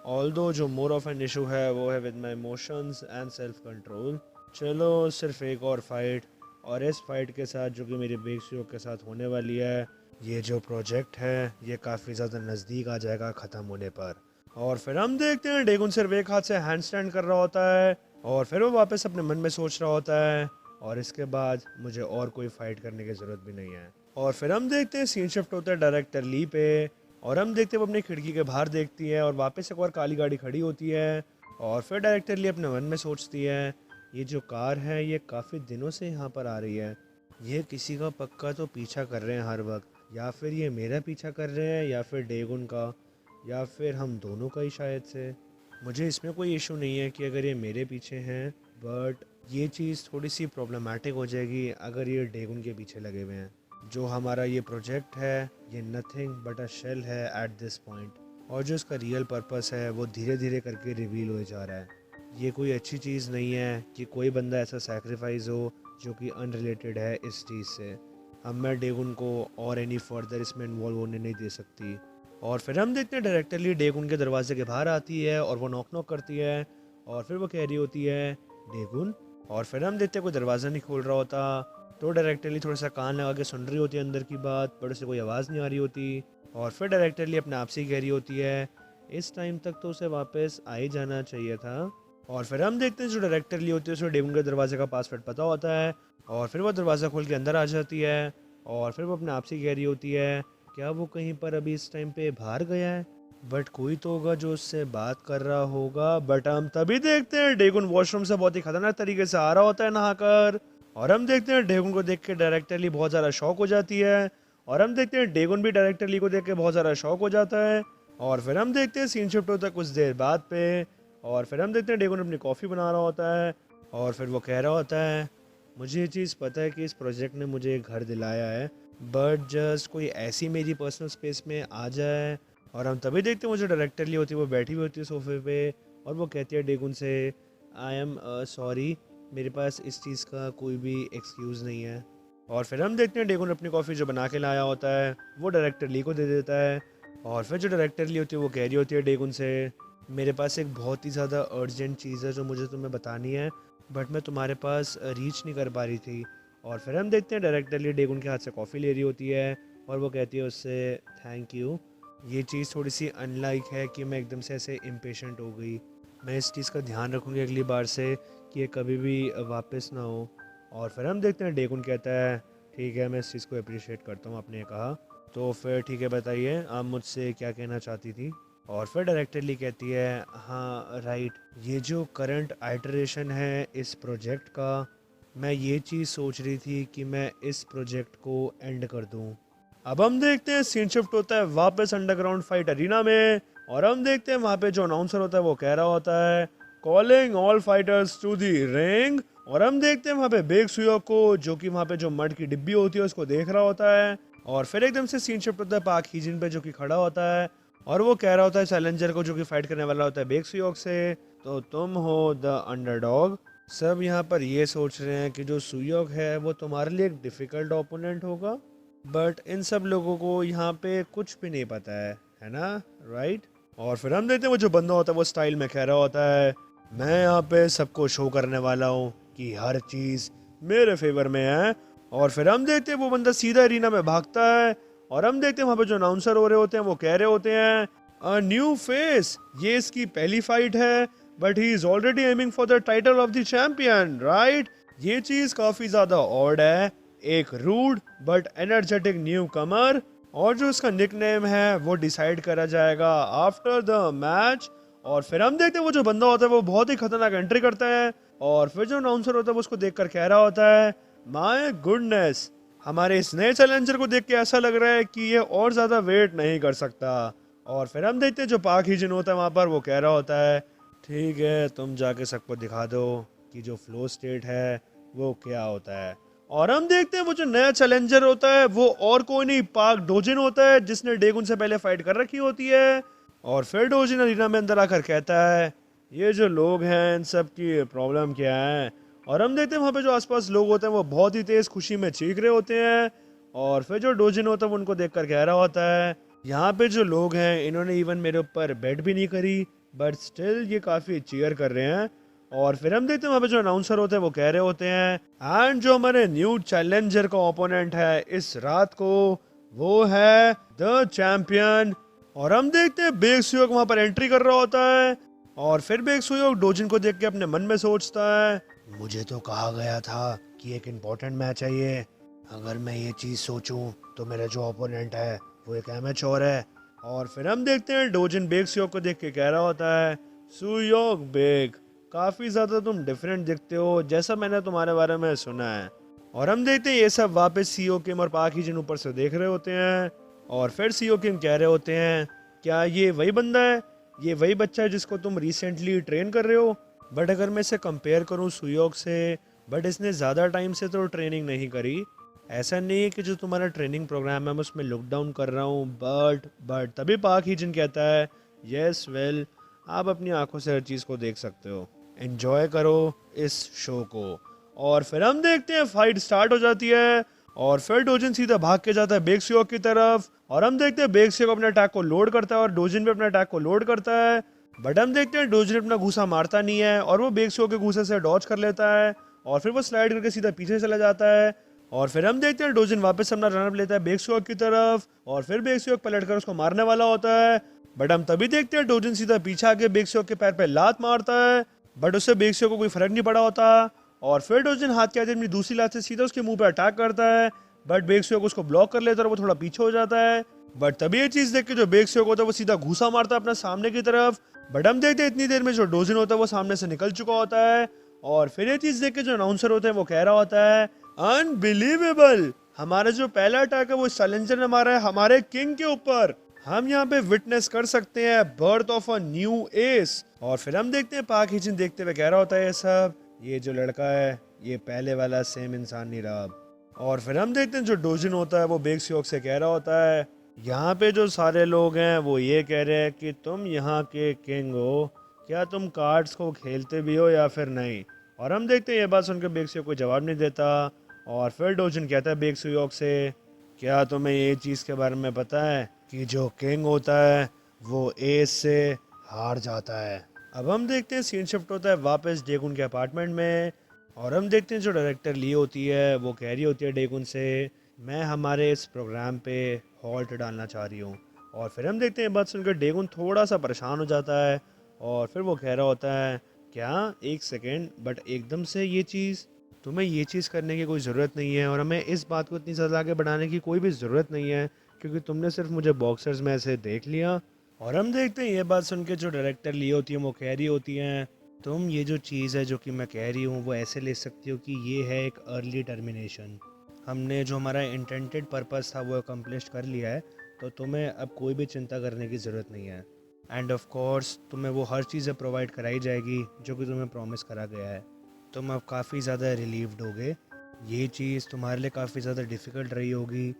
ऑल्दो जो मोर ऑफ एन इशू है वो है with my emotions and self control. चलो सिर्फ एक और फाइट, और इस फाइट के साथ जो कि मेरे बेक सुयोग के साथ होने वाली है, ये जो प्रोजेक्ट है ये काफ़ी ज़्यादा नज़दीक आ जाएगा ख़त्म होने पर। और फिर हम देखते हैं डेगुन सिर्फ एक हाथ से हैंड स्टैंड कर रहा होता है, और फिर वो वापस अपने मन में सोच रहा होता है, और इसके बाद मुझे और कोई फाइट करने की ज़रूरत भी नहीं है। और फिर हम देखते हैं सीन शिफ्ट होता है डायरेक्टर ली पे, और हम देखते हैं वो अपनी खिड़की के बाहर देखती है और वापस एक और काली गाड़ी खड़ी होती है। और फिर डायरेक्टर ली अपने मन में सोचती है, ये जो कार है ये काफ़ी दिनों से यहाँ पर आ रही है, ये किसी का पक्का तो पीछा कर रहे हैं हर वक्त, या फिर ये मेरा पीछा कर रहे हैं या फिर डेगुन का, या फिर हम दोनों का ही शायद से। मुझे इसमें कोई इशू नहीं है कि अगर ये मेरे पीछे हैं, बट ये चीज़ थोड़ी सी प्रॉब्लमेटिक हो जाएगी अगर ये डेगुन के पीछे लगे हुए हैं। जो हमारा ये प्रोजेक्ट है ये नथिंग बट अ शेल है एट दिस पॉइंट, और जो इसका रियल पर्पस है वो धीरे धीरे करके रिवील हो जा रहा है। ये कोई अच्छी चीज़ नहीं है कि कोई बंदा ऐसा सैक्रिफाइस हो जो कि अनरिलेटेड है इस चीज़ से। अब मैं डेगुन को और एनी फर्दर इसमें इन्वॉल्व होने नहीं दे सकती। और फिर हम देखते हैं डायरेक्टली डेगुन के दरवाजे के बाहर आती है और वो नॉक नॉक करती है, और फिर वो कह रही होती है, डेगुन। और फिर हम देखते हैं कोई दरवाज़ा नहीं खोल रहा होता, तो डायरेक्टली थोड़ा सा कान लगा के सुन रही होती है अंदर की बात, पर उसे कोई आवाज़ नहीं आ रही होती। और फिर डायरेक्टली अपने आप से ही कह रही होती है, इस टाइम तक तो उसे वापस आ ही जाना चाहिए था। और फिर हम देखते हैं जो डायरेक्टर ली होती है उसे डेमन के दरवाजे का पासवर्ड पता होता है, और फिर वो दरवाज़ा खोल के अंदर आ जाती है। और फिर वो अपने आप से कह रही होती है, क्या वो कहीं पर अभी इस टाइम पे बाहर गया है, बट कोई तो होगा जो उससे बात कर रहा होगा। बट हम तभी देखते हैं डेगुन वॉशरूम से बहुत ही खतरनाक तरीके से आ रहा होता है नहाकर, और हम देखते हैं डेगुन को देख के डायरेक्टर ली बहुत ज़्यादा शौक हो जाती है। और हम देखते हैं डेगुन भी डायरेक्टर ली को देख के बहुत ज़्यादा शौक हो जाता है। और फिर हम देखते हैं सीन शिफ्ट होता है कुछ देर बाद पे। और फिर हम देखते हैं डेगुन अपनी कॉफ़ी बना रहा होता है। और फिर वो कह रहा होता है, मुझे ये चीज़ पता है कि इस प्रोजेक्ट ने मुझे एक घर दिलाया है, बट जस्ट कोई ऐसी मेरी पर्सनल स्पेस में आ जाए। और हम तभी देखते हैं वो जो डायरेक्टर ली होती है वो बैठी हुई होती है सोफे पे। और वो कहती है डेगुन से, आई एम सॉरी, मेरे पास इस चीज़ का कोई भी एक्सक्यूज़ नहीं है। और फिर हम देखते हैं डेगुन अपनी कॉफ़ी जो बना के लाया होता है वो डायरेक्टर ली को दे देता है। और फिर जो डायरेक्टर ली होती है वो कह रही होती है डेगुन से, मेरे पास एक बहुत ही ज़्यादा अर्जेंट चीज़ है जो मुझे तुम्हें बतानी है, बट मैं तुम्हारे पास रीच नहीं कर पा रही थी। और फिर हम देखते हैं डायरेक्टर ली डेगुन के हाथ से कॉफ़ी ले रही होती है। और वो कहती है उससे, थैंक यू, ये चीज़ थोड़ी सी अनलाइक है कि मैं एकदम से ऐसे इम्पेशेंट हो गई। मैं इस चीज़ का ध्यान रखूँगी अगली बार से कि ये कभी भी वापस ना हो। और फिर हम देखते हैं डेगुन कहता है, ठीक है, मैं इस चीज़ को अप्रिशिएट करता हूँ, आपने कहा। तो फिर ठीक है, बताइए आप मुझसे क्या कहना चाहती थी। और फिर डायरेक्टर ली कहती है, हाँ राइट, ये जो करंट आइटरेशन है इस प्रोजेक्ट का, मैं ये चीज़ सोच रही थी कि मैं इस प्रोजेक्ट को एंड कर दूँ। अब हम देखते हैं सीन शिफ्ट होता है वापस अंडरग्राउंड फाइट अरीना में। और हम देखते हैं वहाँ पे जो अनाउंसर होता है वो कह रहा होता है, calling all fighters to the ring. और हम देखते हैं वहाँ पे बेग सुयोक को, जो कि वहाँ पे जो मड की डिब्बी होती है उसको देख रहा होता है। और फिर एकदम से सीन शिफ्ट होता है पाक हीजिन पे, जो कि खड़ा होता है और वो कह रहा होता है चैलेंजर को, जो कि फाइट करने वाला होता है बेग सुयोक से, तो तुम हो द अंडरडॉग। सब यहाँ पर ये सोच रहे हैं कि जो सुयोक है वो तुम्हारे लिए एक डिफिकल्ट ओपोनेंट होगा, बट इन सब लोगों को यहाँ पे कुछ भी नहीं पता है ना, राइट। और फिर हम देखते हैं वो जो बंदा होता है वो स्टाइल में कह रहा होता है, मैं यहाँ पे सबको शो करने वाला हूँ कि हर चीज़ मेरे फेवर में है। और फिर हम देखते हैं वो बंदा सीधा एरिना में भागता है। और हम देखते हैं वहाँ पे जो अनाउंसर हो रहे होते हैं वो कह रहे होते हैं, अ न्यू फेस, ये इसकी पहली फाइट है, but he is already aiming for the title of the champion, right. ये चीज़ काफ़ी ज़्यादा ऑड है, एक रूड बट एनर्जेटिक न्यू कमर, और जो उसका निकनेम है वो डिसाइड करा जाएगा आफ्टर द मैच। और फिर हम देखते हैं वो जो बंदा होता है वो बहुत ही खतरनाक एंट्री करता है। और फिर जो अनाउंसर होता है वो उसको देखकर कह रहा होता है, माय गुडनेस, हमारे इस नए चैलेंजर को देख के ऐसा लग रहा है कि ये और ज़्यादा वेट नहीं कर सकता। और फिर हम देखते हैं जो पाक हीजन होता है वहाँ पर वो कह रहा होता है, ठीक है, तुम जाके सबको दिखा दो कि जो फ्लो स्टेट है वो क्या होता है। और हम देखते हैं वो जो नया चैलेंजर होता है वो और कोई नहीं, पाक डोजिन होता है, जिसने डेगुन से पहले फाइट कर रखी होती है। और फिर डोजिन अरीना में अंदर आकर कहता है, ये जो लोग हैं इन सब की प्रॉब्लम क्या है। और हम देखते हैं वहाँ पे जो आसपास लोग होते हैं वो बहुत ही तेज खुशी में चीख रहे होते हैं। और फिर जो डोजिन होता है वो उनको देखकर कह रहा होता है, यहाँ पे जो लोग हैं इन्होंने इवन मेरे ऊपर बेट भी नहीं करी, बट स्टिल ये काफ़ी चीयर कर रहे हैं। और फिर हम देखते हैं वहाँ पे जो अनाउंसर होते हैं वो कह रहे होते हैं, एंड जो हमारे न्यू चैलेंजर का ओपोनेंट है इस रात को वो है द चैंपियन। और हम देखते हैं बेग सुयोक वहाँ पर एंट्री कर रहा होता है। और फिर बेग सुयोक डोजिन को देख के अपने मन में सोचता है, मुझे तो कहा गया था कि एक इम्पोर्टेंट मैच है ये, अगर मैं ये चीज़ सोचूं तो मेरा जो ओपोनेंट है वो एक एमेच्योर है। और फिर हम देखते हैं डोजिन बेग सुयोक को देख के कह रहा होता है, सुयोक बेग, काफ़ी ज़्यादा तुम डिफरेंट दिखते हो जैसा मैंने तुम्हारे बारे में सुना है। और हम देखते हैं ये सब वापस सीओ किम और पाक हीजन ऊपर से देख रहे होते हैं। और फिर सीओ किम कह रहे होते हैं, क्या ये वही बंदा है, ये वही बच्चा है जिसको तुम रिसेंटली ट्रेन कर रहे हो। बट अगर मैं इसे कंपेयर करूँ सुयोक से, बट इसने ज़्यादा टाइम से तो ट्रेनिंग नहीं करी। ऐसा नहीं है कि जो तुम्हारा ट्रेनिंग प्रोग्राम है मैं उसमें लुक डाउन कर रहा हूँ, बट तभी पाक हीजन कहता है, यस वेल, आप अपनी आंखों से हर चीज़ को देख सकते हो, एंजॉय करो इस शो को। और फिर हम देखते हैं फाइट स्टार्ट हो जाती है। और फिर डोजिन सीधा भाग के जाता है बेग सुयोक की तरफ। और हम देखते हैं बेग सुयोक अपने अटैक को लोड करता है और डोजिन भी अपने अटैक को लोड करता है। बट हम देखते हैं डोजिन अपना घूसा मारता नहीं है और वो बेग सुयोक के घूसे से डॉज कर लेता है और फिर वो स्लाइड करके सीधा पीछे चला जाता है। और फिर हम देखते हैं डोजिन वापस अपना रनअप लेता है बेग सुयोक की तरफ और फिर बेग सुयोक पलटकर उसको मारने वाला होता है। बट हम तभी देखते हैं डोजिन सीधा पीछे आके बेग सुयोक के पैर पे लात मारता है, बट उससे बेग सुयोक को कोई फर्क नहीं पड़ा होता। और फिर डोजिन हाथ के आगे अपनी दूसरी लात से सीधा उसके मुंह पे अटैक करता है, बट बेग सुयोक उसको ब्लॉक कर लेता है और वो थोड़ा पीछे हो जाता है। बट तभी ये चीज देख के जो बेग सुयोक होता है वो सीधा घूसा मारता है अपना सामने की तरफ। बट हम देखते हैं इतनी देर में जो डोजिन होता है वो सामने से निकल चुका होता है। और फिर ये चीज़ देख के जो अनाउंसर होता है वो कह रहा होता है अनबिलीवेबल, हमारा जो पहला अटैक है वो साइलेंसर ने मारा है हमारे किंग के ऊपर। हम यहाँ पे विटनेस कर सकते हैं birth of a new S. और फिर हम देखते हैं पाक हिचिन देखते हुए कह रहा होता है ये सब, ये जो लड़का है ये पहले वाला सेम इंसान नहीं रहा अब। और फिर हम देखते हैं जो डोजिन होता है वो बेक्सियोक से कह रहा होता है यहाँ पे जो सारे लोग हैं वो ये कह रहे हैं कि तुम यहाँ के किंग हो, क्या तुम कार्ड्स को खेलते भी हो या फिर नहीं। और हम देखते हैं ये बात सुनकर बेक्सियोक कोई जवाब नहीं देता। और फिर डोजिन कहता है बेक्सियोक से क्या तुम्हें ये चीज़ के बारे में पता है कि जो किंग होता है वो एस से हार जाता है। अब हम देखते हैं सीन शिफ्ट होता है वापस डेगुन के अपार्टमेंट में। और हम देखते हैं जो डायरेक्टर ली होती है वो कह रही होती है डेगुन से मैं हमारे इस प्रोग्राम पे हॉल्ट डालना चाह रही हूँ। और फिर हम देखते हैं बात सुनकर डेगुन थोड़ा सा परेशान हो जाता है। और फिर वो कह रहा होता है क्या एक सेकेंड, बट एकदम से ये चीज़, तुम्हें ये चीज़ करने की कोई ज़रूरत नहीं है और हमें इस बात को इतनी ज़्यादा आगे बढ़ाने की कोई भी ज़रूरत नहीं है क्योंकि तुमने सिर्फ मुझे बॉक्सर्स में ऐसे देख लिया। और हम देखते हैं ये बात सुन के जो डायरेक्टर ली होती है वो कह रही होती हैं तुम ये जो चीज़ है जो कि मैं कह रही हूँ वो ऐसे ले सकती हो कि ये है एक अर्ली टर्मिनेशन। हमने जो हमारा इंटेंटेड पर्पस था वो अकम्प्लिश कर लिया है, तो तुम्हें अब कोई भी चिंता करने की ज़रूरत नहीं है। एंड ऑफ कोर्स तुम्हें वो हर चीज़ें प्रोवाइड कराई जाएगी जो कि तुम्हें प्रॉमिस करा गया है। तुम अब काफ़ी ज़्यादा रिलीव्ड होगे। ये चीज़ तुम्हारे लिए काफ़ी ज़्यादा डिफ़िकल्ट रही होगी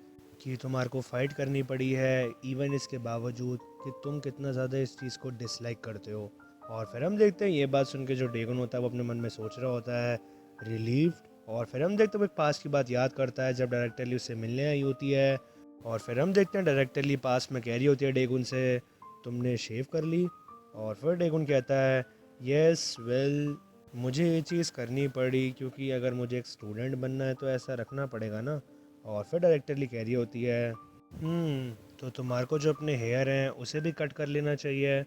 कि तुम्हारे को फ़ाइट करनी पड़ी है, इवन इसके बावजूद कि तुम कितना ज़्यादा इस चीज़ को डिसलाइक करते हो। और फिर हम देखते हैं ये बात सुन के जो डेगन होता है वो अपने मन में सोच रहा होता है रिलीव्ड। और फिर हम देखते हैं वो एक पास की बात याद करता है जब डायरेक्टरली उससे मिलने आई होती है। और फिर हम देखते हैं डायरेक्टरली पास में कह रही होती है डेगुन से तुमने शेव कर ली। और फिर डेगुन कहता है यस वेल मुझे ये चीज़ करनी पड़ी क्योंकि अगर मुझे एक स्टूडेंट बनना है तो ऐसा रखना पड़ेगा ना। और फिर डायरेक्टरली कह रही होती है तो तुम्हारे को जो अपने हेयर हैं उसे भी कट कर लेना चाहिए।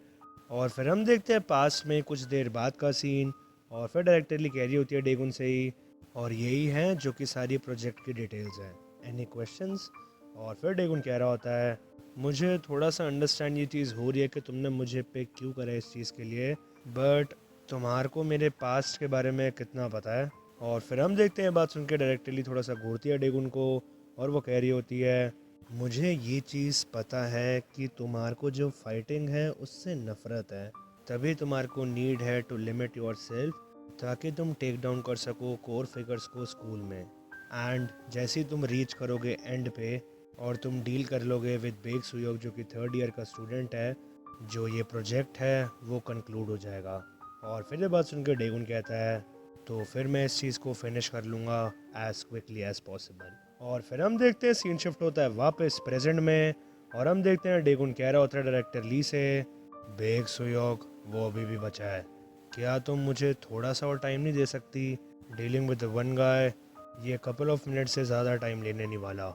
और फिर हम देखते हैं पास में कुछ देर बाद का सीन। और फिर डायरेक्टरली कह रही होती है डेगुन से ही और यही हैं जो कि सारी प्रोजेक्ट की डिटेल्स हैं, एनी क्वेश्चंस। और फिर डेगुन कह रहा होता है मुझे थोड़ा सा अंडरस्टैंड ये चीज़ हो रही है कि तुमने मुझे पिक क्यों करा इस चीज़ के लिए, बट तुम्हारे को मेरे पास्ट के बारे में कितना पता है। और फिर हम देखते हैं बात सुन के डायरेक्टरली थोड़ा सा घूरती है डेगुन को और वो कह रही होती है मुझे ये चीज़ पता है कि तुम्हारे को जो फाइटिंग है उससे नफ़रत है, तभी तुम्हारे को नीड है टू लिमिट योर सेल्फ ताकि तुम टेक डाउन कर सको कोर फिगर्स को स्कूल में। एंड जैसे ही तुम रीच करोगे एंड पे और तुम डील कर लोगे विद बेग सुयोग जो कि 3rd ईयर का स्टूडेंट है, जो ये प्रोजेक्ट है वो कंक्लूड हो जाएगा। और फिर ये बात सुनकर डेगुन कहता है तो फिर मैं इस चीज़ को फिनिश कर लूँगा एज़ क्विकली एज़ पॉसिबल। और फिर हम देखते हैं सीन शिफ्ट होता है वापस प्रेजेंट में। और हम देखते हैं डेगुन कह रहा होता है डायरेक्टर ली से बेग सुयोग वो अभी भी बचा है, क्या तुम मुझे थोड़ा सा और टाइम नहीं दे सकती, डीलिंग विद वन गाय ये कपल ऑफ मिनट से ज़्यादा टाइम लेने नहीं वाला,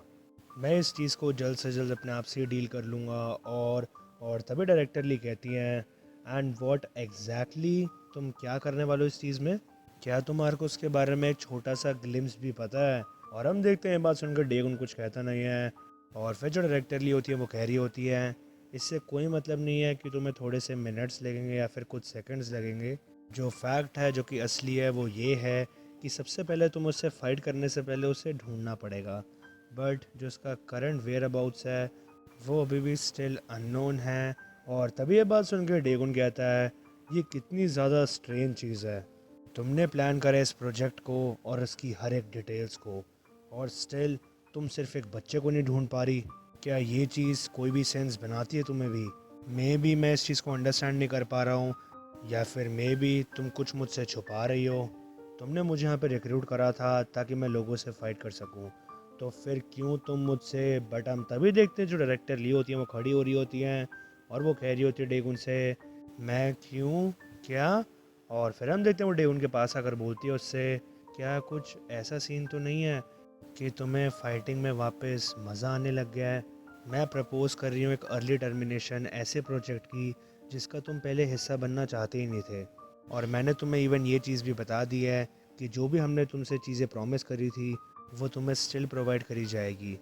मैं इस चीज़ को जल्द से जल्द अपने आप से डील कर लूँगा। और तभी डायरेक्टरली कहती हैं एंड व्हाट एग्जैक्टली तुम क्या करने वाले हो इस चीज़ में, क्या तुम्हारे को उसके बारे में एक छोटा सा ग्लिम्स भी पता है। और हम देखते हैं बात सुनकर डेगुन कुछ कहता नहीं है। और फिर जो डायरेक्टरली होती है वो कह रही होती है इससे कोई मतलब नहीं है कि तुम्हें थोड़े से मिनट्स लगेंगे या फिर कुछ सेकंड्स लगेंगे, जो फैक्ट है जो कि असली है वो ये है कि सबसे पहले तुम उससे फाइट करने से पहले उसे ढूंढना पड़ेगा, बट जो उसका करंट वेयर अबाउट्स है वो अभी भी स्टिल अननोन है। और तभी ये बात सुनकर डेगुन कहता है ये कितनी ज़्यादा स्ट्रेंज चीज़ है, तुमने प्लान करा इस प्रोजेक्ट को और इसकी हर एक डिटेल्स को और स्टिल तुम सिर्फ एक बच्चे को नहीं ढूंढ पा रही, क्या ये चीज़ कोई भी सेंस बनाती है तुम्हें भी। मे बी मैं इस चीज़ को अंडरस्टैंड नहीं कर पा रहा हूँ या फिर मे बी तुम कुछ मुझसे छुपा रही हो। तुमने मुझे यहाँ पे रिक्रूट करा था ताकि मैं लोगों से फाइट कर सकूँ, तो फिर क्यों तुम मुझसे। बट हम तभी देखते हैं जो डायरेक्टर ली होती हैं वो खड़ी हो रही होती हैं और वो कह रही होती है डेगुन से मैं क्यों क्या। और फिर हम देखते हैं वो डेगुन के पास आकर बोलती है उससे क्या कुछ ऐसा सीन तो नहीं है कि तुम्हें फाइटिंग में वापस मज़ा आने लग गया है। मैं प्रपोज कर रही हूँ एक अर्ली टर्मिनेशन ऐसे प्रोजेक्ट की जिसका तुम पहले हिस्सा बनना चाहते ही नहीं थे, और मैंने तुम्हें इवन ये चीज़ भी बता दी है कि जो भी हमने तुमसे चीज़ें प्रॉमिस करी थी वो तुम्हें स्टिल प्रोवाइड करी जाएगी।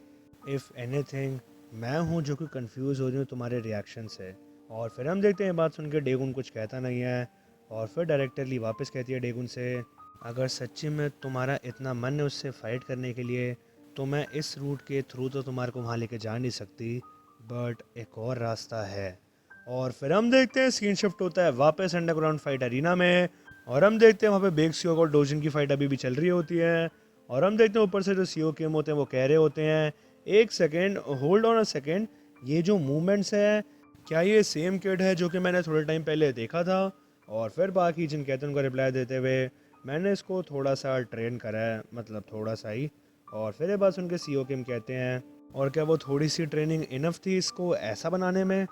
इफ़ एनीथिंग मैं हूँ जो कि कंफ्यूज हो रही हूँ तुम्हारे रिएक्शन से। और फिर हम देखते हैं बात सुन के डेगुन कुछ कहता नहीं है। और फिर डायरेक्टरली वापस कहती है डेगुन से अगर सच्ची में तुम्हारा इतना मन है उससे फाइट करने के लिए तो मैं इस रूट के थ्रू तो तुम्हारे को वहाँ लेके जा नहीं सकती, बट एक और रास्ता है। और फिर हम देखते हैं सीन शिफ्ट होता है वापस अंडरग्राउंड फाइट अरीना में, और हम देखते हैं वहाँ पे बेग सीओ और डोजिन की फाइट अभी भी चल रही होती है। और हम देखते हैं ऊपर से जो सीओ केम होते हैं वो कह रहे होते हैं, एक second, hold on a second, ये जो मूवमेंट्स है क्या ये सेम किड है जो कि मैंने थोड़े टाइम पहले देखा था? और फिर बाकी जिन कहते हैं उनको रिप्लाई देते हुए, मैंने इसको थोड़ा सा ट्रेन करा है, मतलब थोड़ा सा ही। और फिर ये बात सुन के सीओ किम कहते हैं, और क्या वो थोड़ी सी ट्रेनिंग इनफ थी इसको ऐसा बनाने में?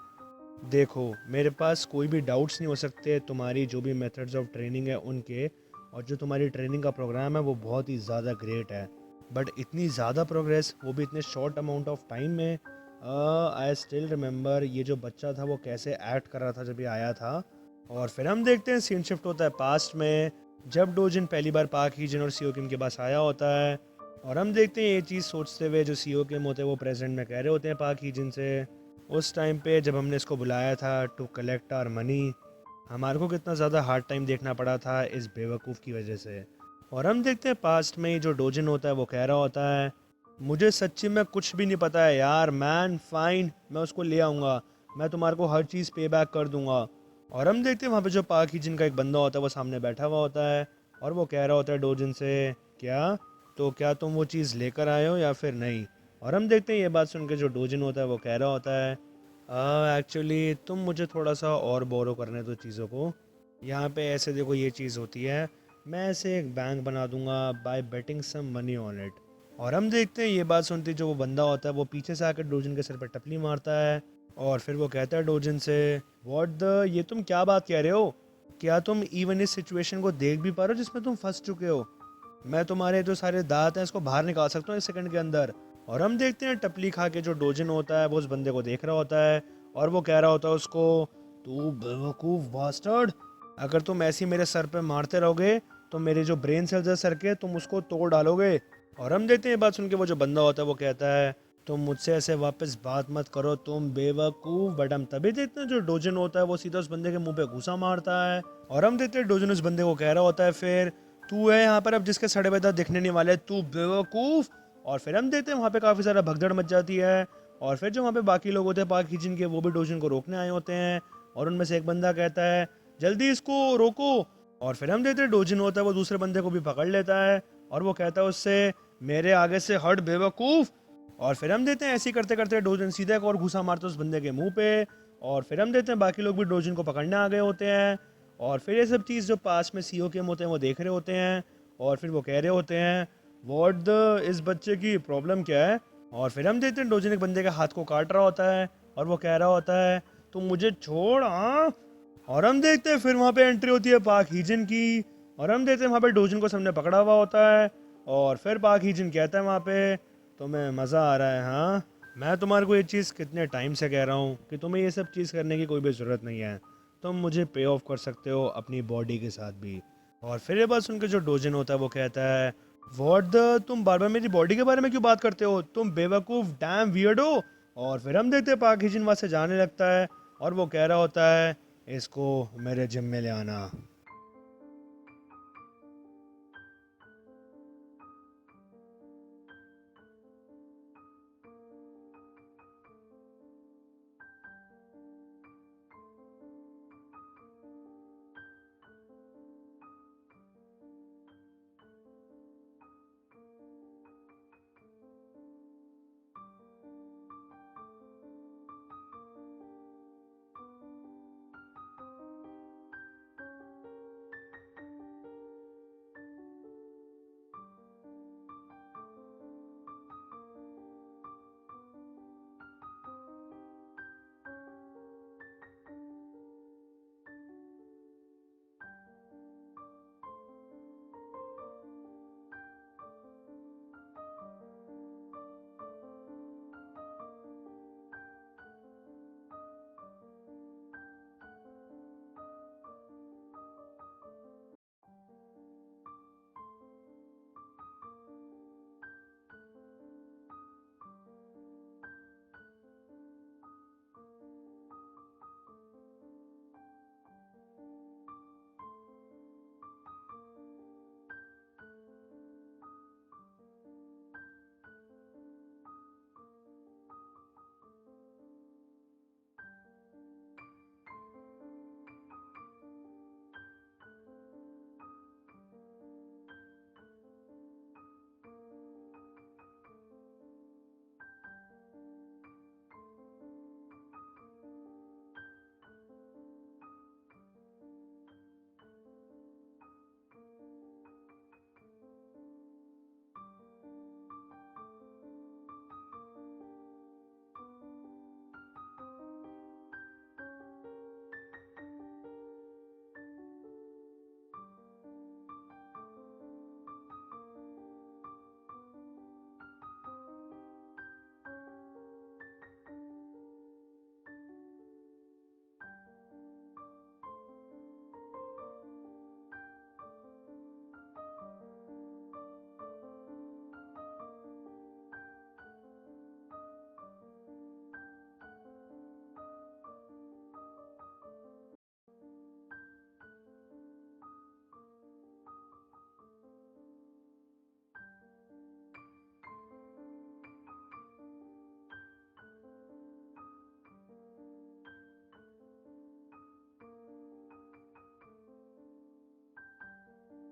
देखो मेरे पास कोई भी डाउट्स नहीं हो सकते तुम्हारी जो भी मेथड्स ऑफ ट्रेनिंग है उनके, और जो तुम्हारी ट्रेनिंग का प्रोग्राम है वो बहुत ही ज़्यादा ग्रेट है, बट इतनी ज़्यादा प्रोग्रेस वो भी इतने शॉर्ट अमाउंट ऑफ टाइम में। आई स्टिल रिमेंबर ये जो बच्चा था वो कैसे एक्ट कर रहा था जब ये आया था। और फिर हम देखते हैं सीन शिफ्ट होता है पास्ट में, जब डोजिन पहली बार पाक हीजन और सीओ किम के पास आया होता है। और हम देखते हैं ये चीज़ सोचते हुए जो सीओ किम होते हैं वो प्रेजेंट में कह रहे होते हैं पाक हीजन से, उस टाइम पे जब हमने इसको बुलाया था टू कलेक्ट आर मनी, हमारे को कितना ज़्यादा हार्ड टाइम देखना पड़ा था इस बेवकूफ़ की वजह से। और हम देखते हैं पास्ट में ही जो डोजिन होता है वो कह रहा होता है, मुझे सच्ची में कुछ भी नहीं पता है यार मैन, फाइन मैं उसको ले आऊँगा, मैं तुम्हारे को हर चीज़ पे बैक कर दूंगा। और हम देखते हैं वहाँ पे जो पाक ही जिनका एक बंदा होता है वो सामने बैठा हुआ होता है, और वो कह रहा होता है डोजिन से, क्या तो क्या तुम वो चीज़ लेकर आए हो या फिर नहीं? और हम देखते हैं ये बात सुन के जो डोजिन होता है वो कह रहा होता है, एक्चुअली तुम मुझे थोड़ा सा और बोरो करने दो चीज़ों को। यहाँ पे ऐसे देखो ये चीज़ होती है, मैं ऐसे एक बैंक बना दूंगा by betting some money on it. और हम देखते हैं ये बात सुनते जो वो बंदा होता है वो पीछे से आकर डोजिन के सर पर टपली मारता है, और फिर वो कहता है डोजिन से, व्हाट द, ये तुम क्या बात कह रहे हो? क्या तुम इवन इस सिचुएशन को देख भी पा रहे हो जिसमें तुम फंस चुके हो? मैं तुम्हारे जो सारे दांत हैं इसको बाहर निकाल सकता हूँ 1 सेकंड के अंदर। और हम देखते हैं टपली खा के जो डोजिन होता है वो उस बंदे को देख रहा होता है, और वो कह रहा होता है उसको, तू बेवकूफ़ बास्टर्ड, अगर तुम ऐसे ही मेरे सर पे मारते रहोगे तो मेरे जो ब्रेन सेल्स है सर के तुम उसको तोड़ डालोगे। और हम देखते हैं ये बात सुन के वो जो बंदा होता है वो कहता है, तुम मुझसे ऐसे वापस बात मत करो तुम बेवकूफ़। बट हम तभी देखते हैं जो डोजिन होता है वो सीधा उस बंदे के मुंह पे घुसा मारता है, और हम देखते हैं डोजिन उस बंदे को कह रहा होता है फिर, तू है यहाँ पर अब जिसके सड़े पैदा दिखने नहीं वाले, तू बेवकूफ़। और फिर हम देखते हैं वहाँ पे काफ़ी सारा भगदड़ मच जाती है, और फिर जो वहाँ पे बाकी लोग होते हैं पाक हिजिन के वो भी डोजिन को रोकने आए होते हैं, और उनमें से एक बंदा कहता है, जल्दी इसको रोको। और फिर हम देखते हैं डोजिन होता है वो दूसरे बंदे को भी पकड़ लेता है, और वो कहता है उससे, मेरे आगे से हट बेवकूफ़। और फिर हम देते हैं ऐसे ही करते करते डोजिन सीधा एक और घुसा मारता है उस बंदे के मुंह पे, और फिर हम देते हैं बाकी लोग भी डोजिन को पकड़ने आ गए होते हैं। और फिर ये सब चीज़ जो पास में सीओ के होते हैं वो देख रहे होते हैं, और फिर वो कह रहे होते हैं, व्हाट द, इस बच्चे की प्रॉब्लम क्या है? और फिर हम देखते हैं डोजिन एक बंदे के हाथ को काट रहा होता है, और वो कह रहा होता है, तुम मुझे छोड़, हाँ। और हम देखते हैं फिर वहाँ पे एंट्री होती है पाक हीजन की, और हम देखते हैं वहाँ पे डोजिन को सामने पकड़ा हुआ होता है, और फिर पाक हीजन कहता है वहाँ पे, तुम्हें मज़ा आ रहा है हाँ? मैं तुम्हारे को ये चीज़ कितने टाइम से कह रहा हूँ कि तुम्हें ये सब चीज़ करने की कोई भी ज़रूरत नहीं है, तुम मुझे पे ऑफ कर सकते हो अपनी बॉडी के साथ भी। और फिर ये बात सुनकर जो डोजिन होता है वो कहता है, व्हाट द, तुम बार बार मेरी बॉडी के बारे में क्यों बात करते हो तुम बेवकूफ़ डैम वियर्डो। और फिर हम देखते हैं पाक हिजिन वहाँ से जाने लगता है, और वो कह रहा होता है, इसको मेरे जिम में ले आना।